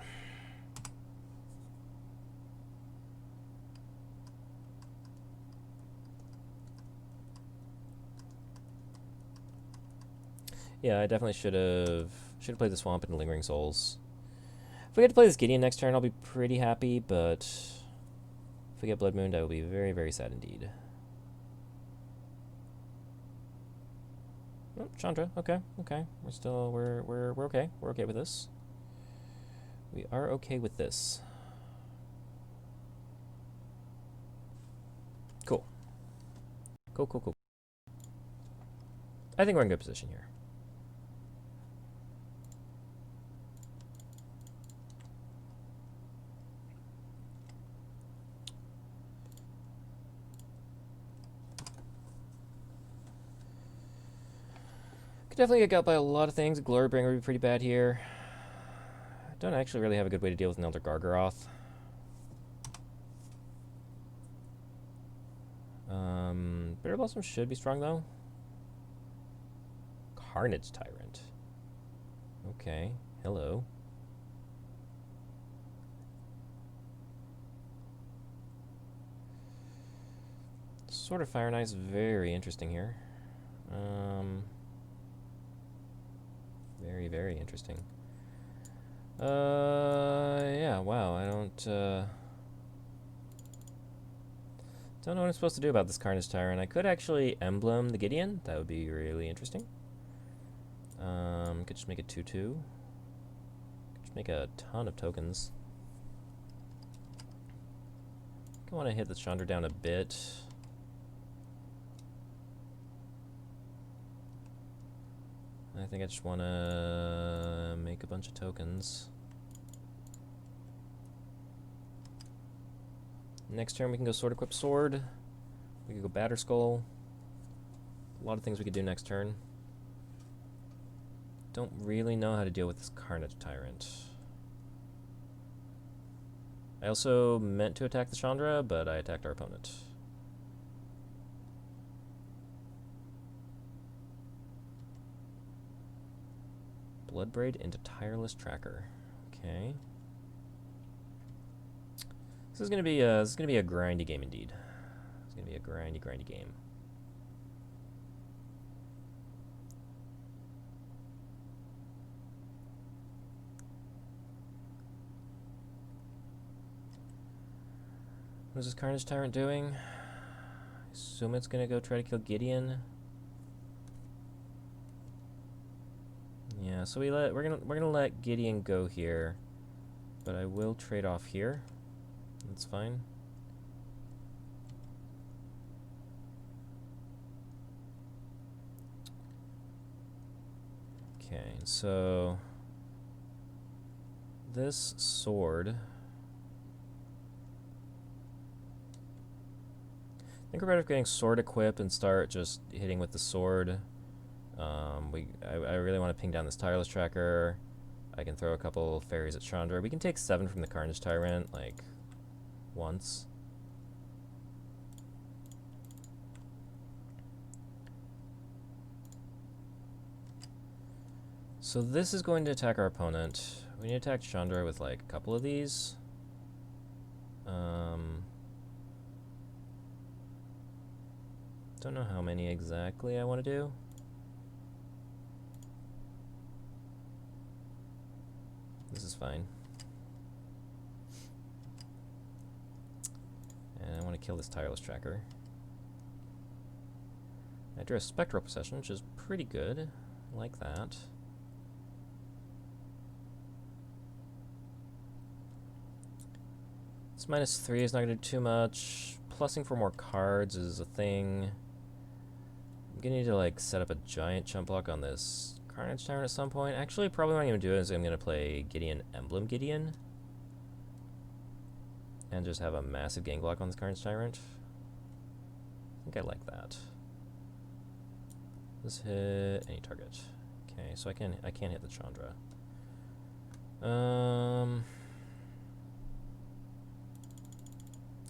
Yeah, I definitely should have played the Swamp and Lingering Souls. If we get to play this Gideon next turn, I'll be pretty happy, but if we get Blood Mooned, I will be very, very sad indeed. Oh, Chandra, okay. We're okay. We're okay with this. We are okay with this. Cool. Cool. I think we're in good position here. Definitely get got by a lot of things. Glorybringer would be pretty bad here. I don't actually really have a good way to deal with an Elder Gargaroth. Bitter Blossom should be strong though. Carnage Tyrant. Okay, hello. Sword of Fire and Ice, very interesting here. Very, very interesting. Yeah, wow, I don't know what I'm supposed to do about this Carnage Tyrant. I could actually emblem the Gideon. That would be really interesting. Could just make it 2/2. Could just make a ton of tokens. I want to hit the Chandra down a bit. I think I just want to make a bunch of tokens. Next turn we can go Sword Equip Sword. We could go Batter Skull. A lot of things we could do next turn. Don't really know how to deal with this Carnage Tyrant. I also meant to attack the Chandra, but I attacked our opponent. Bloodbraid into Tireless Tracker. Okay. This is gonna be a grindy game indeed. It's gonna be a grindy game. What is this Carnage Tyrant doing? I assume it's gonna go try to kill Gideon. Yeah, so we're gonna let Gideon go here, but I will trade off here. That's fine. Okay, so this sword. I think we're better off getting sword equipped and start just hitting with the sword. I really want to ping down this Tireless Tracker. I can throw a couple fairies at Chandra. We can take 7 from the Carnage Tyrant, like, once. So this is going to attack our opponent. We need to attack Chandra with, like, a couple of these. Don't know how many exactly I want to do. This is fine. And I want to kill this Tireless Tracker. I drew a Spectral Possession, which is pretty good. I like that. This -3 is not going to do too much. Plussing for more cards is a thing. I'm going to need to like set up a giant chump block on this Carnage Tyrant at some point. Actually, probably what I'm going to do is I'm going to play Gideon Emblem Gideon. And just have a massive gang block on this Carnage Tyrant. I think I like that. Let's hit any target. Okay, so I can't hit the Chandra.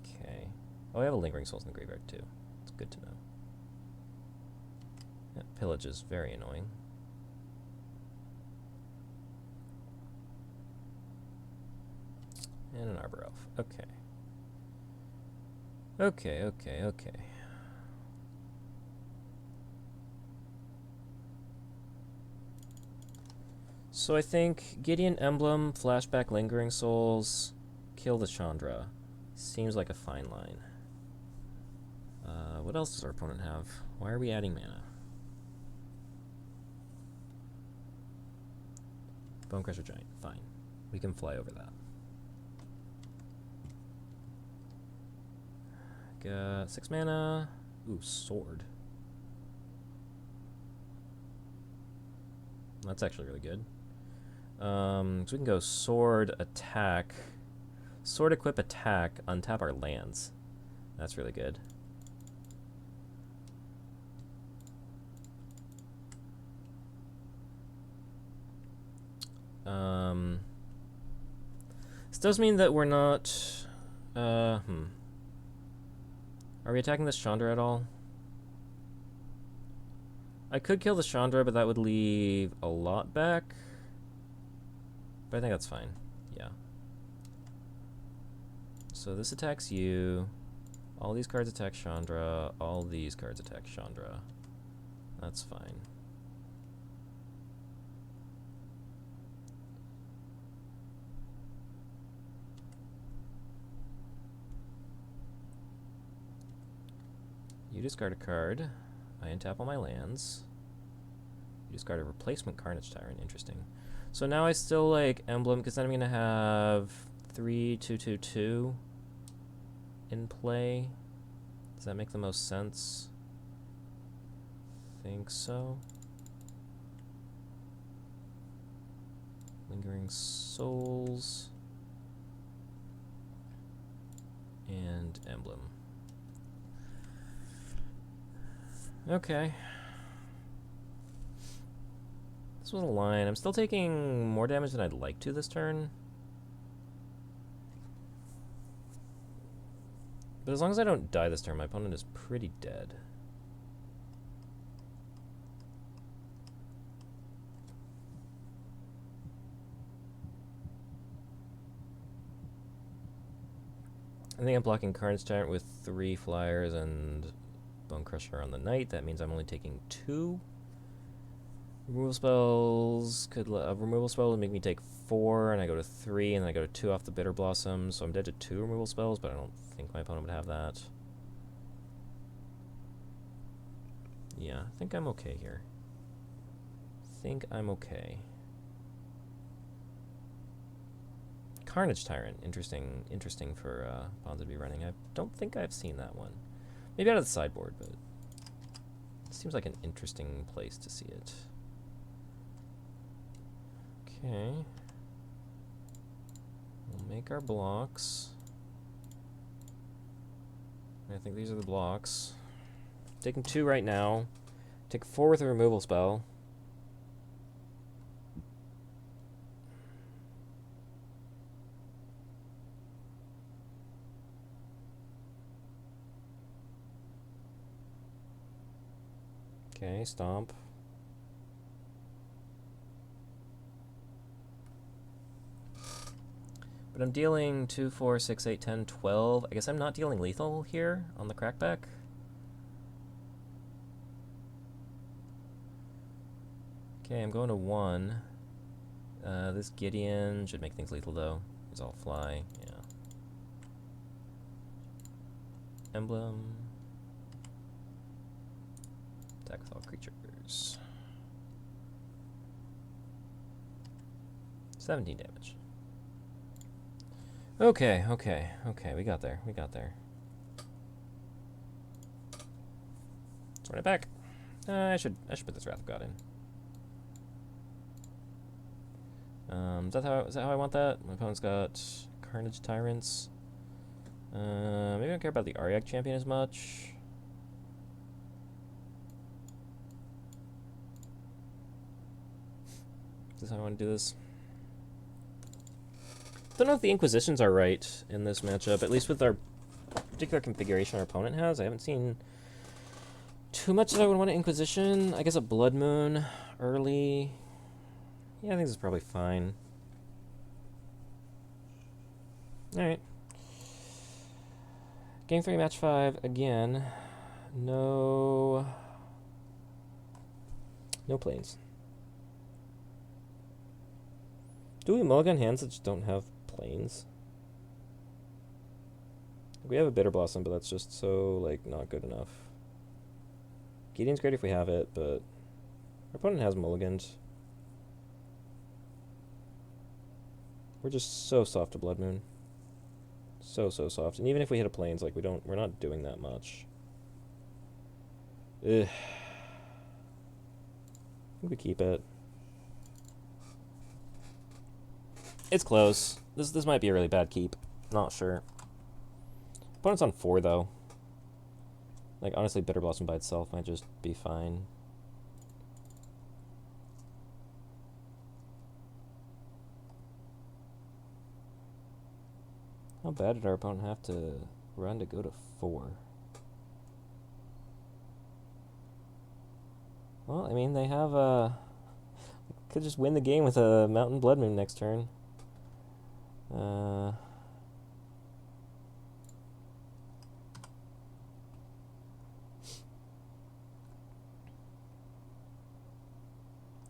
Okay. Oh, I have a Lingering Souls in the graveyard too. It's good to know. That pillage is very annoying. And an Arbor Elf. Okay. Okay. So I think Gideon Emblem, Flashback Lingering Souls, kill the Chandra. Seems like a fine line. What else does our opponent have? Why are we adding mana? Bonecrusher Giant. Fine. We can fly over that. Got 6 mana. Ooh, sword. That's actually really good. So we can go sword, attack, sword, equip, attack, untap our lands. That's really good. This does mean that we're not... Are we attacking this Chandra at all? I could kill the Chandra, but that would leave a lot back. But I think that's fine. Yeah. So this attacks you. All these cards attack Chandra. All these cards attack Chandra. That's fine. You discard a card. I untap all my lands. You discard a replacement Carnage Tyrant. Interesting. So now I still like Emblem, because then I'm going to have 3/2/2/2 in play. Does that make the most sense? Think so. Lingering Souls. And Emblem. Okay. This was a line. I'm still taking more damage than I'd like to this turn. But as long as I don't die this turn, my opponent is pretty dead. I think I'm blocking Carnage Tyrant with 3 flyers and Bone Crusher on the night. That means I'm only taking 2. Removal spells could... a removal spell would make me take 4, and I go to 3, and then I go to 2 off the Bitter Blossom, so I'm dead to 2 removal spells, but I don't think my opponent would have that. Yeah, I think I'm okay here. Think I'm okay. Carnage Tyrant, interesting for Pawns to be running. I don't think I've seen that one. Maybe out of the sideboard, but it seems like an interesting place to see it. Okay. We'll make our blocks. I think these are the blocks. Taking 2 right now. Take 4 with a removal spell. Okay, stomp. But I'm dealing 2, 4, 6, 8, 10, 12. I guess I'm not dealing lethal here on the crackback. Okay, I'm going to 1. This Gideon should make things lethal though. He's all fly, yeah. Emblem. Attack with all creatures. 17 damage. Okay, we got there. Let's run it back. I should put this Wrath of God in. Is that how I want that? My opponent's got Carnage Tyrants. Maybe I don't care about the Ariak Champion as much. Is this how I want to do this? Don't know if the Inquisitions are right in this matchup, at least with our particular configuration our opponent has. I haven't seen too much that I would want to Inquisition. I guess a Blood Moon early. Yeah, I think this is probably fine. Alright. Game 3, match 5, again. No planes. Do we mulligan hands that just don't have planes? We have a Bitter Blossom, but that's just so, like, not good enough. Gideon's great if we have it, but our opponent has mulligans. We're just so soft to Blood Moon. So soft. And even if we hit a planes, like, we're not doing that much. Ugh. I think we keep it. It's close. This might be a really bad keep. Not sure. Opponent's on 4 though. Like, honestly, Bitter Blossom by itself might just be fine. How bad did our opponent have to run to go to 4? Well, I mean, they have could just win the game with a Mountain Blood Moon next turn.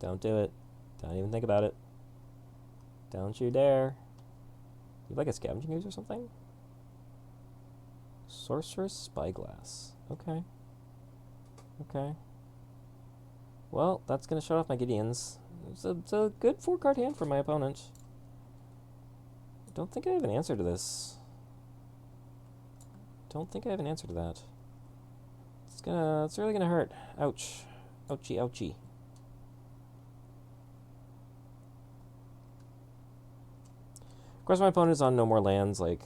Don't do it. Don't even think about it. Don't you dare. You like a Scavenging Ooze or something? Sorceress Spyglass. Okay. Okay. Well, that's going to shut off my Gideons. It's a good 4-card hand for my opponent. I don't think I have an answer to this. Don't think I have an answer to that. It's really gonna hurt. Ouch. Ouchie, ouchie. Of course, my opponent is on no more lands. Like,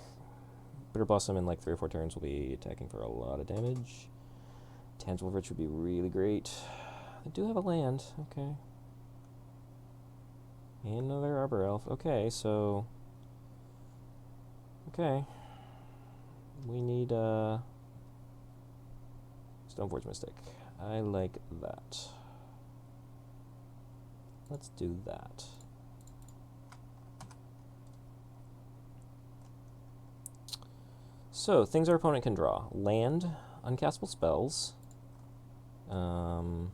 Bitter Blossom in like 3 or 4 turns will be attacking for a lot of damage. Tangible Rich would be really great. I do have a land. Okay. And another Arbor Elf. Okay, so... Okay. We need, Stoneforge Mystic. I like that. Let's do that. So, things our opponent can draw. Land, uncastable spells. Land.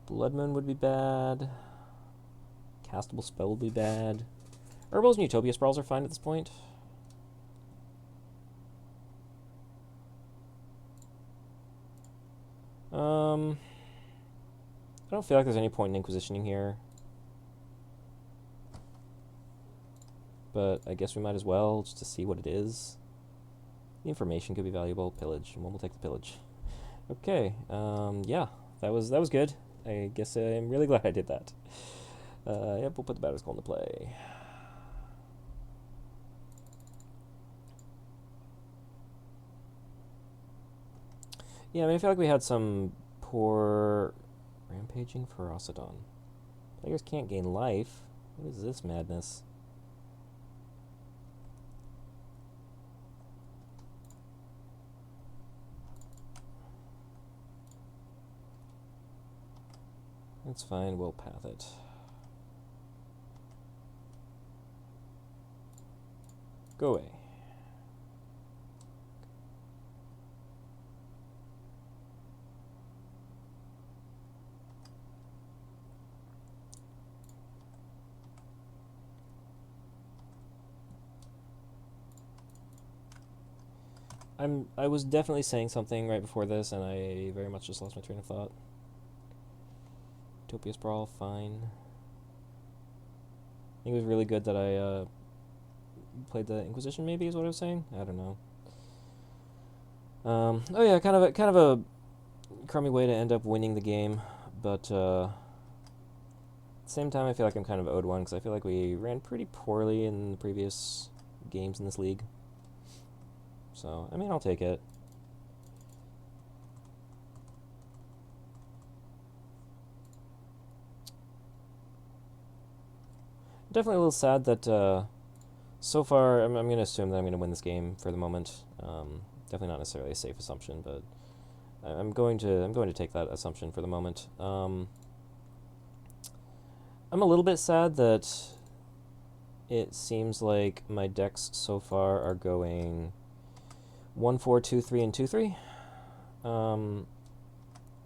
Blood Moon would be bad. Castable spell would be bad. Herbals and Utopia Sprawls are fine at this point. I don't feel like there's any point in Inquisitioning here. But I guess we might as well, just to see what it is. The information could be valuable. Pillage. And we'll take the pillage. Okay. Yeah. That was good. I guess I'm really glad I did that. Yep, we'll put the Batter's Call into play. Yeah, I mean, I feel like we had some poor... Rampaging Ferocidon. Players can't gain life. What is this madness? That's fine, we'll path it. Go away. I was definitely saying something right before this, and I very much just lost my train of thought. Utopia Sprawl, fine. I think it was really good that I played the Inquisition, maybe, is what I was saying? I don't know. Oh yeah, kind of a crummy way to end up winning the game, but at the same time I feel like I'm kind of owed one, because I feel like we ran pretty poorly in the previous games in this league. So, I mean, I'll take it. Definitely a little sad that so far I'm going to assume that I'm going to win this game for the moment. Definitely not necessarily a safe assumption, but I'm going to take that assumption for the moment. I'm a little bit sad that it seems like my decks so far are going 1-4, 2-3, and 2-3.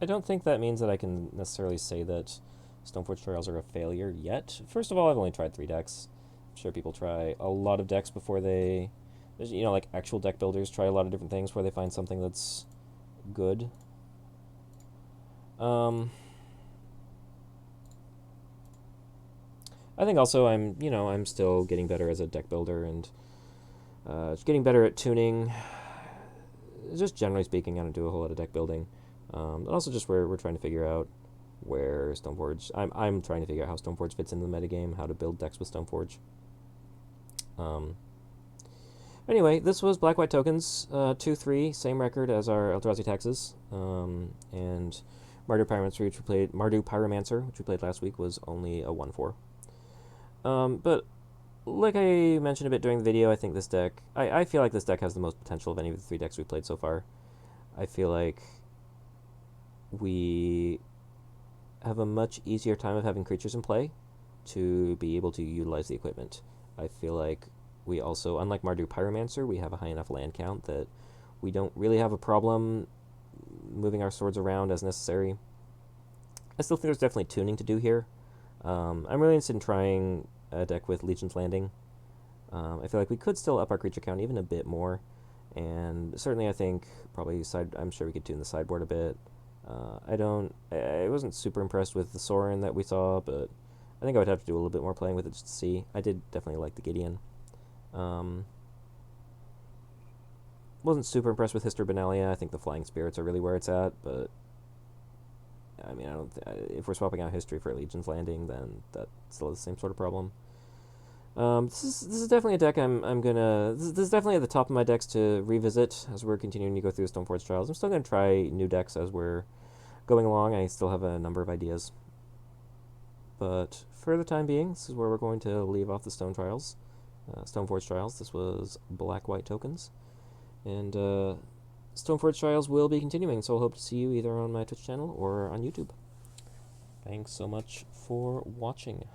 I don't think that means that I can necessarily say that Stoneforge Trials are a failure yet. First of all, I've only tried 3 decks. I'm sure people try a lot of decks before they... You know, like actual deck builders try a lot of different things before they find something that's good. I think also I'm still getting better as a deck builder and getting better at tuning. Just generally speaking, I don't do a whole lot of deck building. And also just where we're trying to figure out where Stoneforge... I'm trying to figure out how Stoneforge fits into the metagame, how to build decks with Stoneforge. Anyway, this was Black White Tokens 2-3, same record as our Eldrazi Taxes, and Mardu Pyromancer, which we played last week, was only a 1-4. But like I mentioned a bit during the video, I think this deck, I feel like this deck has the most potential of any of the 3 decks we've played so far. I feel like we have a much easier time of having creatures in play to be able to utilize the equipment. I feel like we also, unlike Mardu Pyromancer, we have a high enough land count that we don't really have a problem moving our swords around as necessary. I still think there's definitely tuning to do here. I'm really interested in trying a deck with Legion's Landing. I feel like we could still up our creature count even a bit more, and certainly I think probably I'm sure we could tune the sideboard a bit. I wasn't super impressed with the Sorin that we saw, but I think I would have to do a little bit more playing with it just to see. I did definitely like the Gideon. Wasn't super impressed with History Benalia. I think the Flying Spirits are really where it's at, but I mean, if we're swapping out History for Legion's Landing, then that still has the same sort of problem. This is definitely a deck this is definitely at the top of my decks to revisit as we're continuing to go through the Stoneforge Trials. I'm still gonna try new decks as we're going along. I still have a number of ideas, but for the time being, this is where we're going to leave off the Stoneforge Trials. This was Black White Tokens, and Stoneforge Trials will be continuing. So I'll hope to see you either on my Twitch channel or on YouTube. Thanks so much for watching.